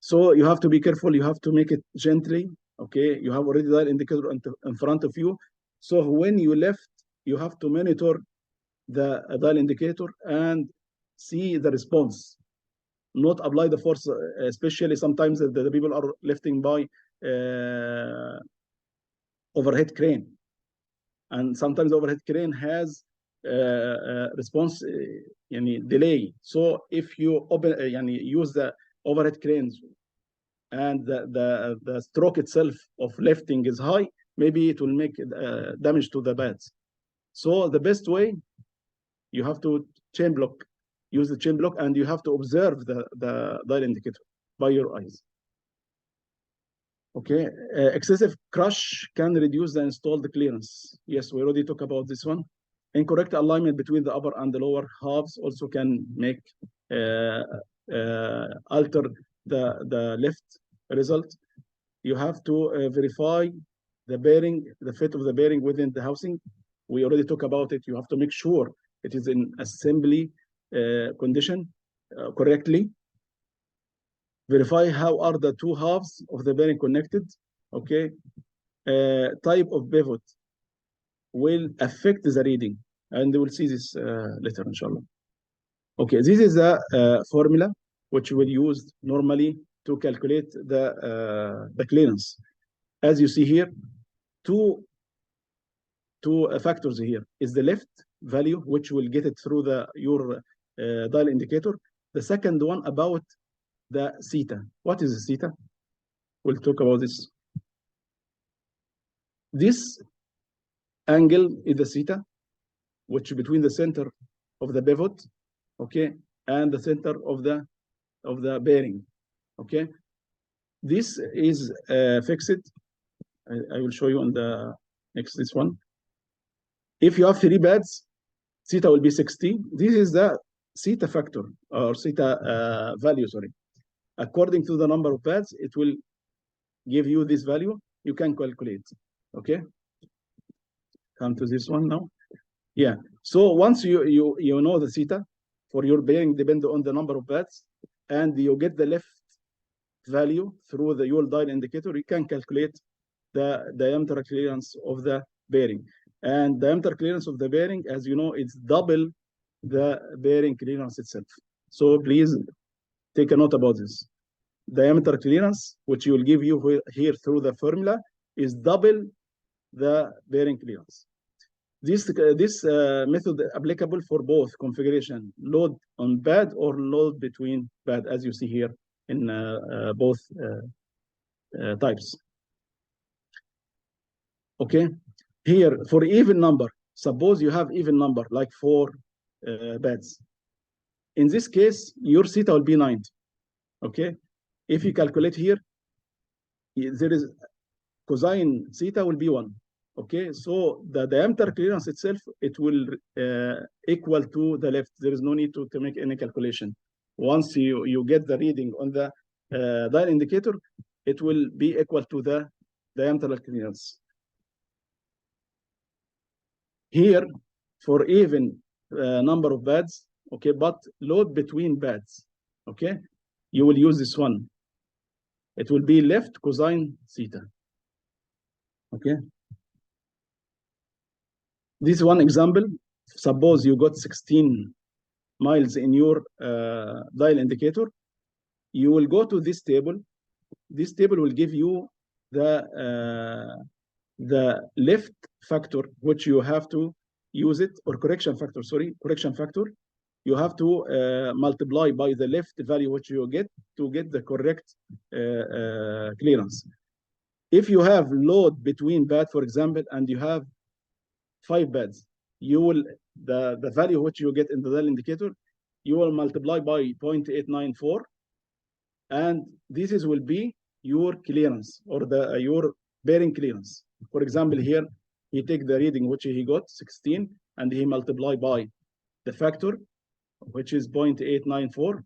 so you have to be careful. You have to make it gently. Okay, you have already dial indicator in front of you. So when you lift, you have to monitor the dial indicator and see the response. Not apply the force, especially sometimes the people are lifting by overhead crane, and sometimes overhead crane has response delay. So if you use the overhead cranes and the stroke itself of lifting is high, maybe it will make damage to the pads. So the best way, you have to chain block, use the chain block, and you have to observe the dial indicator by your eyes. Okay, excessive crush can reduce the installed clearance. Yes, we already talked about this one. Incorrect alignment between the upper and the lower halves also can make alter the lift result. You have to verify the bearing, the fit of the bearing within the housing. We already talked about it. You have to make sure it is in assembly condition correctly. Verify how are the two halves of the bearing connected. Okay, type of pivot will affect the reading, and we'll see this later, inshallah. Okay, this is a formula which we'll use normally to calculate the clearance. As you see here, two factors here is the left value, which will get it through your dial indicator. The second one about the theta. What is the theta? We'll talk about this. This angle is the theta, which between the center of the pivot, okay, and the center of the bearing, okay. This is fixed. I will show you on the this one. If you have 3 pads, theta will be 60. This is the theta factor or theta value, sorry. According to the number of pads, it will give you this value. You can calculate, okay? Come to this one now. Yeah, so once you know the theta for your bearing, depend on the number of pads, and you get the left value through your dial indicator, you can calculate the diameter clearance of the bearing. And diameter clearance of the bearing, as you know, it's double the bearing clearance itself. So please take a note about this. Diameter clearance, which will give you here through the formula, is double the bearing clearance. This method applicable for both configuration, load on pad or load between pad, as you see here in both types. Okay, here for even number, suppose you have even number like 4 pads. In this case, your theta will be 90. Okay, if you calculate here, there is cosine theta will be 1. Okay, so the diameter clearance itself, it will equal to the left. There is no need to make any calculation. Once you get the reading on the dial indicator, it will be equal to the diameter clearance. Here, for even number of pads, okay, but load between pads, okay, you will use this one. It will be left cosine theta, okay. This one example, suppose you got 16 miles in your dial indicator, you will go to this table. This table will give you the lift factor, which you have to use it, or correction factor, sorry, correction factor. you have to multiply by the left value which you get to get the correct clearance. If you have load between bed, for example, and you have 5 beds, you will the value which you get in the dial indicator, you will multiply by 0.894, and this is will be your clearance or your bearing clearance. For example, here he take the reading which he got 16, and he multiply by the factor which is 0.894,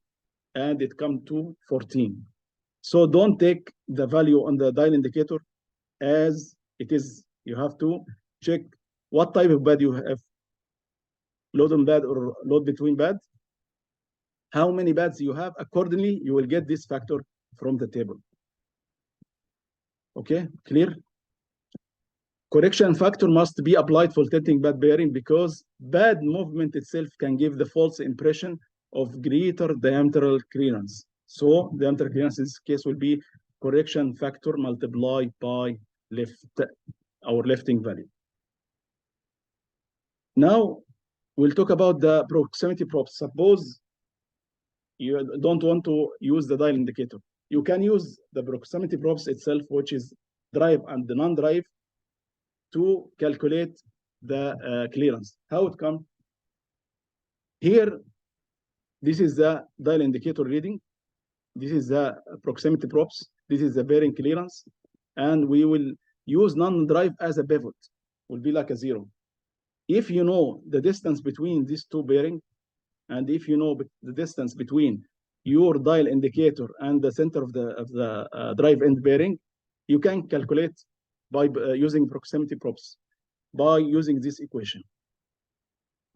and it come to 14. So don't take the value on the dial indicator as it is. You have to check what type of bed you have, load on bed or load between bed, how many beds you have. Accordingly, you will get this factor from the table. Okay, clear? Correction factor must be applied for tilting bed bearing because bed movement itself can give the false impression of greater diametral clearance. So diametral clearance in this case will be correction factor multiplied by lift, our lifting value. Now we'll talk about the proximity props. Suppose you don't want to use the dial indicator. You can use the proximity props itself, which is drive and the non-drive, to calculate the clearance. How it comes? Here, this is the dial indicator reading. This is the proximity props. This is the bearing clearance. And we will use non-drive as a pivot. Will be like a 0. If you know the distance between these two bearings, and if you know the distance between your dial indicator and the center of the drive end bearing, you can calculate by using proximity props by using this equation.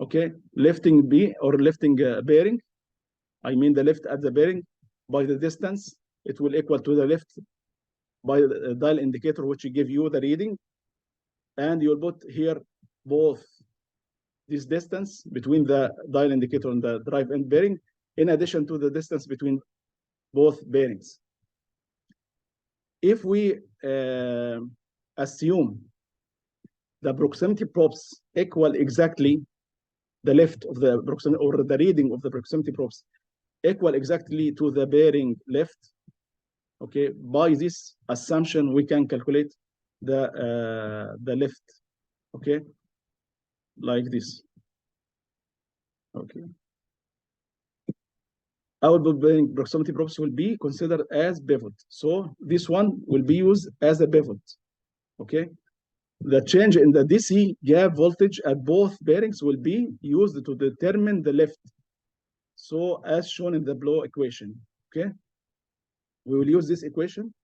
Okay, lifting B or lifting bearing, I mean the lift at the bearing by the distance, it will equal to the lift by the dial indicator which will give you the reading, and you'll put here both this distance between the dial indicator and the drive end bearing, in addition to the distance between both bearings. If we assume the proximity props equal exactly the lift of the proximity or the reading of the proximity props equal exactly to the bearing lift, okay, by this assumption we can calculate the lift, okay, like this. Okay, our bearing proximity props will be considered as pivot, so this one will be used as a pivot. Okay, the change in the DC gap voltage at both bearings will be used to determine the lift, so as shown in the below equation. Okay, we will use this equation,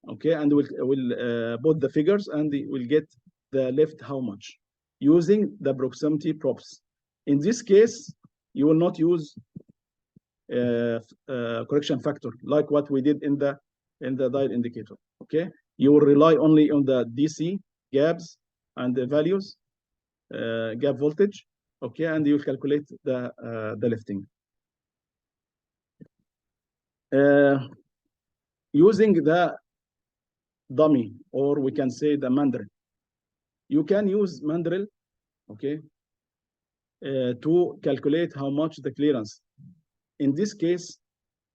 okay, and we'll put the figures, and we'll get the lift how much using the proximity props. In this case, you will not use correction factor like what we did in the dial indicator. Okay, you will rely only on the DC gaps and the values, gap voltage. Okay, and you will calculate the lifting using the dummy, or we can say the mandrel. You can use mandrel, okay, to calculate how much the clearance. In this case,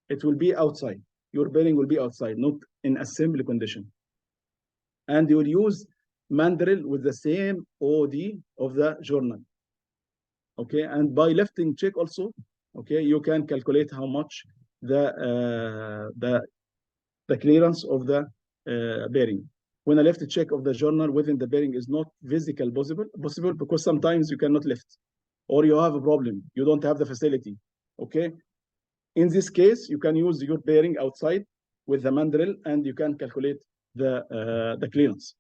it will be outside. Your bearing will be outside, not in assembly condition. And you will use mandrel with the same OD of the journal. Okay, and by lifting check also, okay, you can calculate how much the clearance of the bearing. When a lift check of the journal within the bearing is not physical possible because sometimes you cannot lift, or you have a problem, you don't have the facility. Okay, in this case, you can use your bearing outside with the mandrel, and you can calculate the clearance.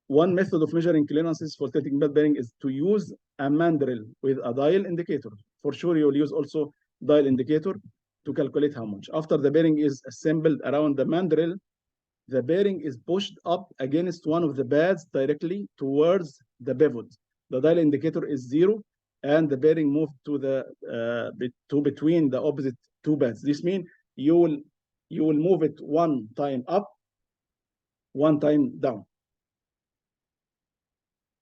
One method of measuring clearances for tilting bed bearing is to use a mandrel with a dial indicator. For sure, you will use also dial indicator to calculate how much. After the bearing is assembled around the mandrel, the bearing is pushed up against one of the pads directly towards the pivot. The dial indicator is 0, and the bearing moved to between the opposite two pads. This means you will move it one time up, one time down.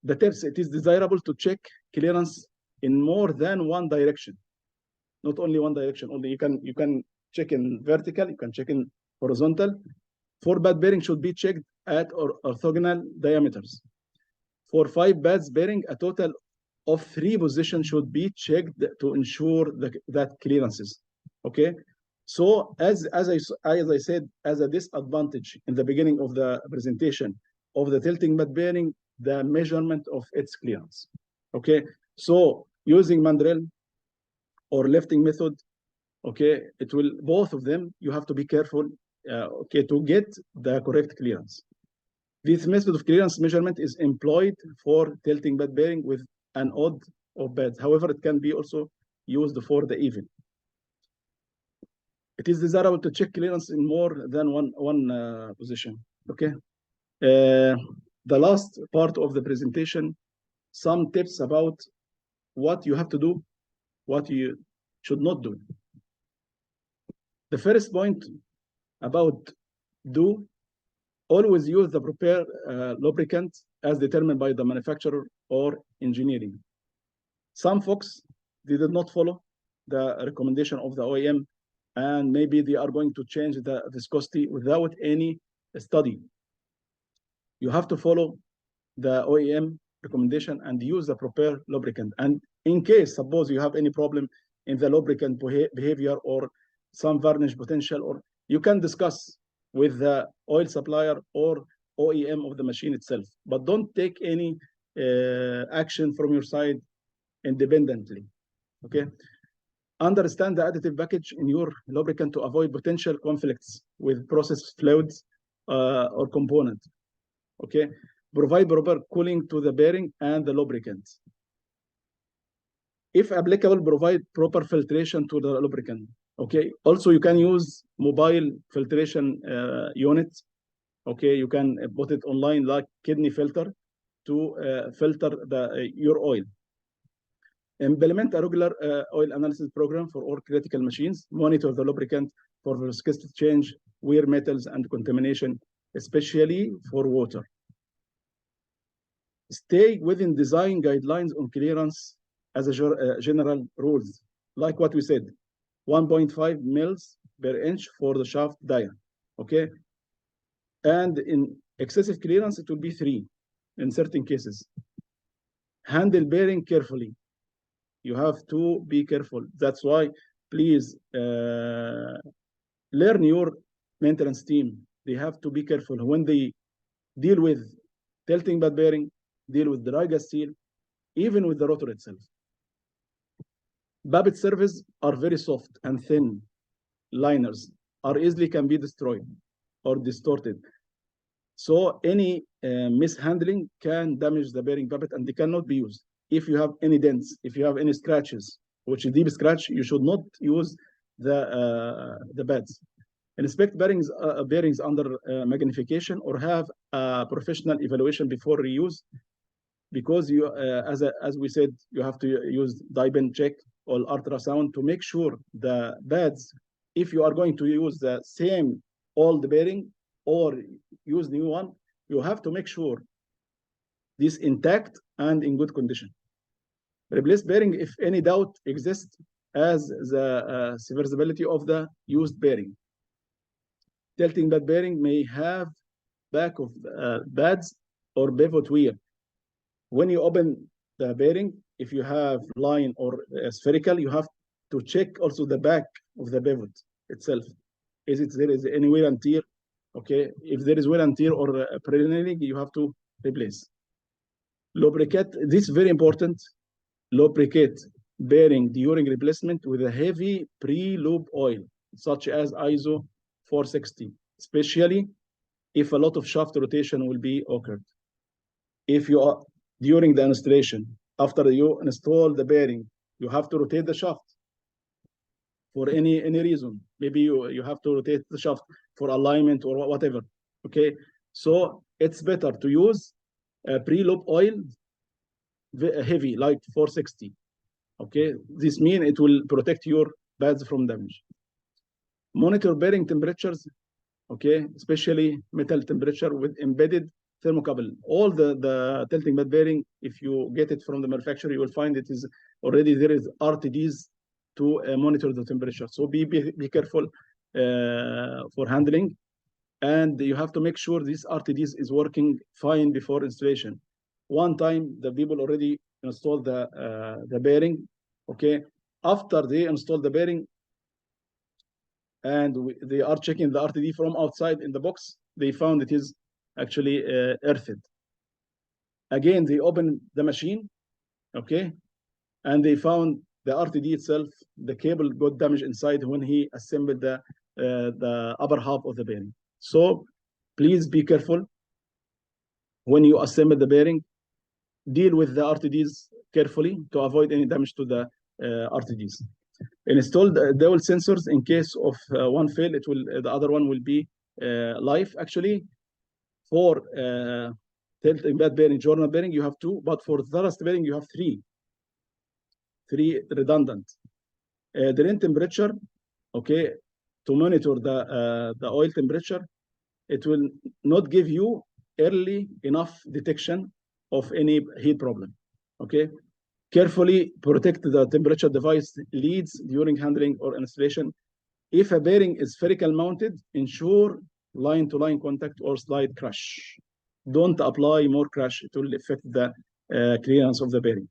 The tips: it is desirable to check clearance in more than one direction. Not only one direction, only you can check in vertical, you can check in horizontal. 4 bad bearings should be checked at orthogonal diameters. For 5 bad bearings, a total of 3 positions should be checked to ensure that clearances. Okay, so as I said, as a disadvantage in the beginning of the presentation of the tilting bad bearing, the measurement of its clearance. Okay, so using mandrel or lifting method, okay, it will, both of them, you have to be careful, okay, to get the correct clearance. This method of clearance measurement is employed for tilting bad bearing with an odd of bads. However, it can be also used for the even. It is desirable to check clearance in more than one position. Okay. The last part of the presentation, some tips about what you have to do, what you should not do. The first point about do, always use the proper lubricant as determined by the manufacturer or engineering. Some folks, they did not follow the recommendation of the OEM, and maybe they are going to change the viscosity without any study. You have to follow the OEM recommendation and use the proper lubricant. And in case, suppose you have any problem in the lubricant behavior or some varnish potential, or you can discuss with the oil supplier or OEM of the machine itself, but don't take any action from your side independently. Okay. Understand the additive package in your lubricant to avoid potential conflicts with process fluids or component. Okay. Provide proper cooling to the bearing and the lubricant. If applicable, provide proper filtration to the lubricant. Okay. Also, you can use mobile filtration units. Okay. You can put it online like kidney filter to filter your oil. Implement a regular oil analysis program for all critical machines. Monitor the lubricant for viscosity change, wear metals, and contamination, especially for water. Stay within design guidelines on clearance as a general rules, like what we said, 1.5 mils per inch for the shaft dia. Okay, and in excessive clearance, it will be 3 in certain cases. Handle bearing carefully. You have to be careful. That's why, please learn your maintenance team. They have to be careful when they deal with tilting bad bearing, deal with dry gas seal, even with the rotor itself. Babbitt surfaces are very soft and thin. Liners are easily can be destroyed or distorted. So any mishandling can damage the bearing babbitt and they cannot be used. If you have any dents, if you have any scratches, which is deep scratch, you should not use the pads. Inspect bearings under magnification or have a professional evaluation before reuse, because you, as we said, you have to use dye-bend check or ultrasound to make sure the pads, if you are going to use the same old bearing or use new one, you have to make sure this intact and in good condition. Replace bearing if any doubt exists as the serviceability of the used bearing. Tilting bad bearing may have back of pads or pivot wear. When you open the bearing, if you have line or spherical, you have to check also the back of the pivot itself. There is any wear and tear? Okay, if there is wear and tear or pre-nailing, you have to replace. Lubricate, this is very important. Lubricate bearing during replacement with a heavy pre-lube oil, such as ISO 460, especially if a lot of shaft rotation will be occurred. If you are during the installation, after you install the bearing, you have to rotate the shaft for any reason. Maybe you have to rotate the shaft for alignment or whatever. Okay, so it's better to use a pre-lube oil heavy like 460. Okay, this means it will protect your pads from damage. Monitor bearing temperatures, okay, especially metal temperature with embedded thermocouple. All the tilting bad bearing, if you get it from the manufacturer, you will find it is already there is RTDs to monitor the temperature. So be careful for handling. And you have to make sure this RTDs is working fine before installation. One time, the people already installed the bearing, okay? After they install the bearing, and they are checking the RTD from outside in the box, they found it is actually earthed. Again, they opened the machine, okay? And they found the RTD itself, the cable got damaged inside when he assembled the upper half of the bearing. So please be careful when you assemble the bearing. Deal with the RTDs carefully to avoid any damage to the RTDs. Install the dual sensors in case of one fail. The other one will be live. Actually, for tilting bad bearing, journal bearing, you have two, but for thrust bearing, you have three redundant. Drain temperature, okay, to monitor the oil temperature, it will not give you early enough detection of any heat problem, okay? Carefully protect the temperature device leads during handling or installation. If a bearing is spherical mounted, ensure line-to-line contact or slide crush. Don't apply more crush, it will affect the clearance of the bearing.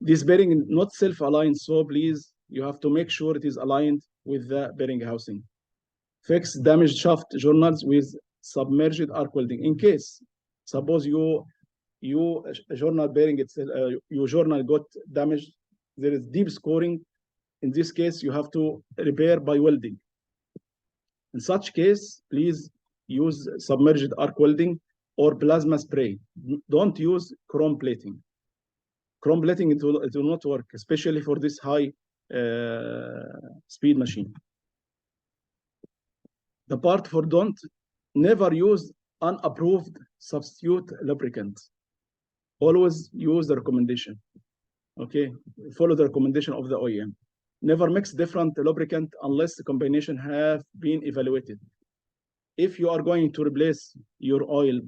This bearing is not self-aligned, so please, you have to make sure it is aligned with the bearing housing. Fix damaged shaft journals with submerged arc welding. In case, suppose you journal bearing itself, your journal got damaged, there is deep scoring. In this case, you have to repair by welding. In such case, please use submerged arc welding or plasma spray. Don't use chrome plating. Chrome plating, it will not work, especially for this high speed machine. The part for don't, never use unapproved substitute lubricant. Always use the recommendation, okay? Follow the recommendation of the OEM. Never mix different lubricant unless the combination have been evaluated. If you are going to replace your oil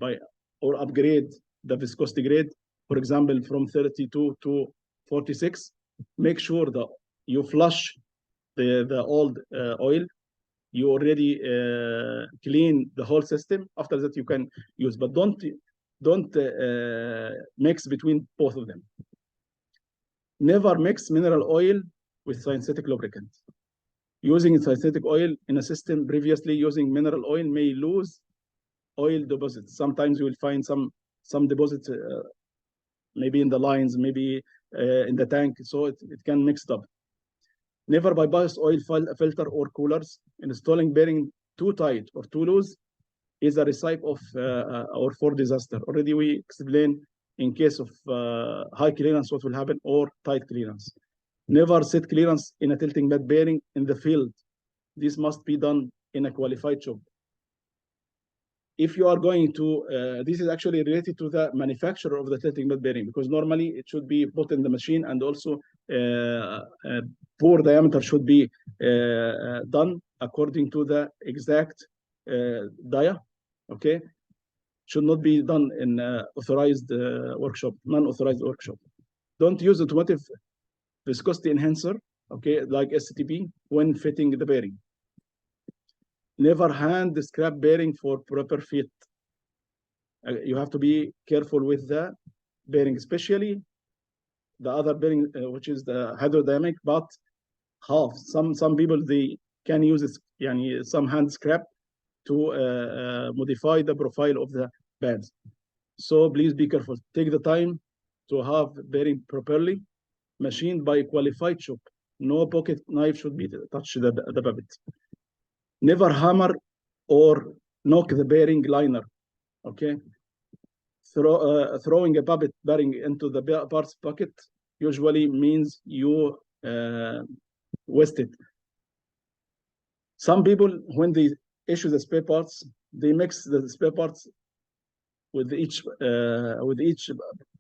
or upgrade the viscosity grade, for example, from 32 to 46, make sure that you flush the old oil. You already clean the whole system. After that, you can use, but don't mix between both of them. Never mix mineral oil with synthetic lubricant. Using synthetic oil in a system previously using mineral oil may lose oil deposits. Sometimes you will find some deposits, maybe in the lines, maybe in the tank, so it can mix up. Never bypass oil filter or coolers. Installing bearing too tight or too loose is a recipe of or for disaster. Already we explained in case of high clearance what will happen or tight clearance. Never set clearance in a tilting bed bearing in the field. This must be done in a qualified shop. If you are going to, this is actually related to the manufacturer of the tilting bed bearing, because normally it should be put in the machine, and also bore diameter should be done according to the exact dia, okay? Should not be done in authorized workshop, non-authorized workshop. Don't use automotive viscosity enhancer, okay, like STP, when fitting the bearing. Never hand the scrap bearing for proper fit. You have to be careful with the bearing, especially the other bearing, which is the hydrodynamic, but half. Some people, they can use it, some hand scrap to modify the profile of the pads. So please be careful. Take the time to have bearing properly, machined by qualified shop. No pocket knife should be touch the pivot. Never hammer or knock the bearing liner, okay? Throwing a pivot bearing into the parts bucket usually means you waste it. Some people, when they issue the spare parts, they mix the spare parts with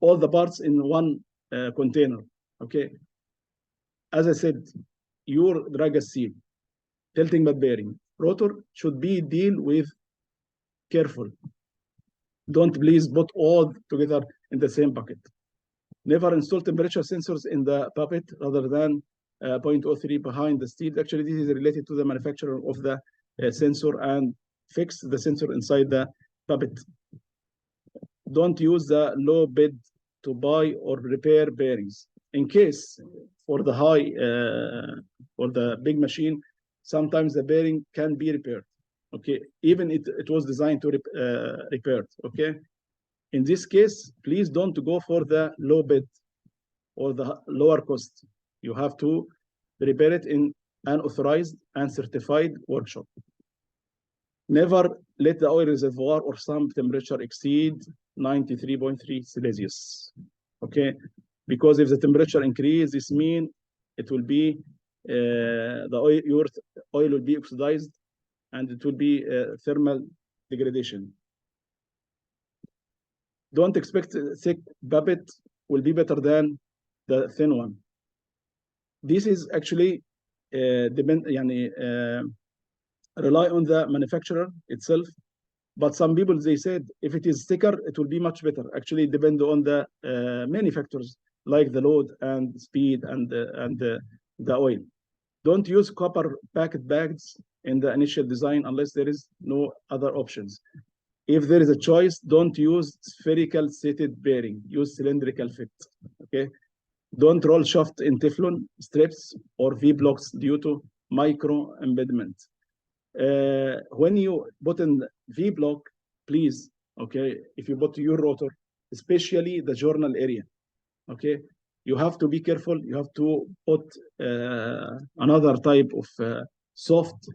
all the parts in one container, okay? As I said, your drag seal, tilting bed bearing, rotor should be deal with careful. Don't please put all together in the same bucket. Never install temperature sensors in the puppet rather than 0.03 behind the steel. Actually, this is related to the manufacturer of the sensor, and fix the sensor inside the puppet. Don't use the low bid to buy or repair bearings. In case for the high, for the big machine, sometimes the bearing can be repaired. Okay, even it was designed to repair. Okay, in this case, please don't go for the low bid or the lower cost. You have to repair it in an authorized and certified workshop. Never let the oil reservoir or sump temperature exceed 93.3 Celsius. Okay, because if the temperature increase, this means it will be your oil will be oxidized, and it will be thermal degradation. Don't expect thick puppet will be better than the thin one. This is actually rely on the manufacturer itself. But some people, they said, if it is thicker, it will be much better. Actually, depend on the many factors like the load and speed and the oil. Don't use copper packet bags in the initial design unless there is no other options. If there is a choice, don't use spherical seated bearing. Use cylindrical fit. Okay. Don't roll shaft in Teflon strips or V-blocks due to micro embedment. When you put in V-block, please, okay, if you put your rotor, especially the journal area, okay, you have to be careful. You have to put another type of soft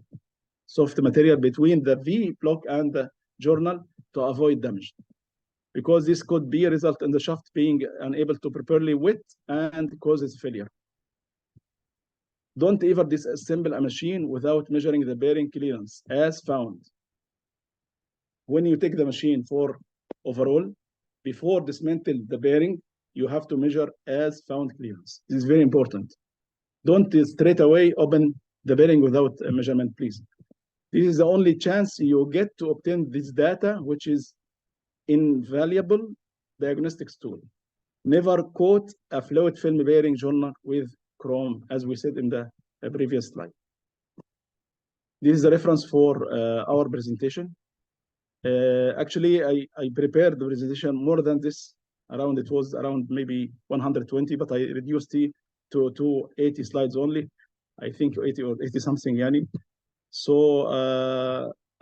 material between the V-block and the journal to avoid damage, because this could be a result in the shaft being unable to properly wet and causes failure. Don't ever disassemble a machine without measuring the bearing clearance as found. When you take the machine for overall, before dismantle the bearing, you have to measure as found clearance. This is very important. Don't straight away open the bearing without a measurement, please. This is the only chance you get to obtain this data, which is invaluable diagnostics tool. Never coat a fluid film bearing journal with chrome, as we said in the previous slide. This is a reference for our presentation. Actually, I prepared the presentation more than this. It was around maybe 120, but I reduced it to 80 slides only. I think 80 or 80 something, yani. So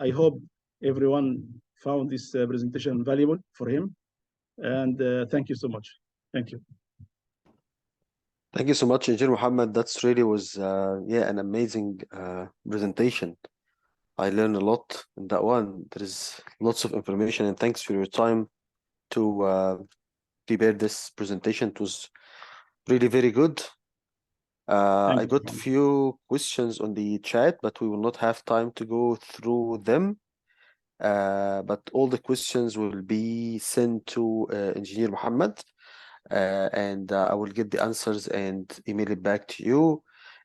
I hope everyone found this presentation valuable for him. And thank you so much. Thank you. Thank you so much, Engineer Mohammed. That's really was an amazing presentation. I learned a lot in that one. There is lots of information, and thanks for your time to prepare this presentation. It was really very good. I got a few questions on the chat, but we will not have time to go through them. But all the questions will be sent to Engineer Mohammed, and I will get the answers and email it back to you.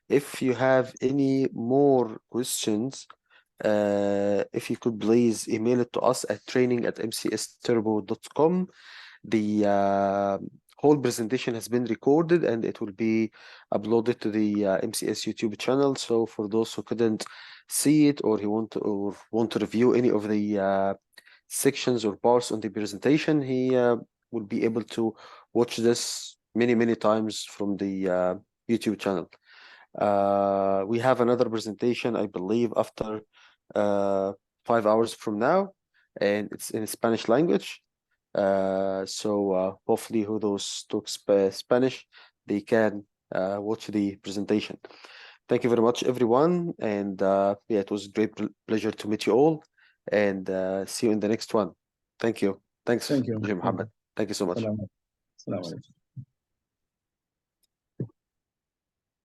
If you have any more questions, if you could please email it to us at training@mcsturbo.com. The whole presentation has been recorded and it will be uploaded to the MCS YouTube channel. So for those who couldn't see it or want to review any of the sections or parts on the presentation, he will be able to watch this many times from the YouTube channel. We have another presentation, I believe, after 5 hours from now, and it's in Spanish language. So hopefully who those talk Spanish, they can watch the presentation. Thank you very much, everyone. And it was a great pleasure to meet you all, and see you in the next one. Thank you. Thanks, Thank you, Mohammed. Thank you so much. Salam.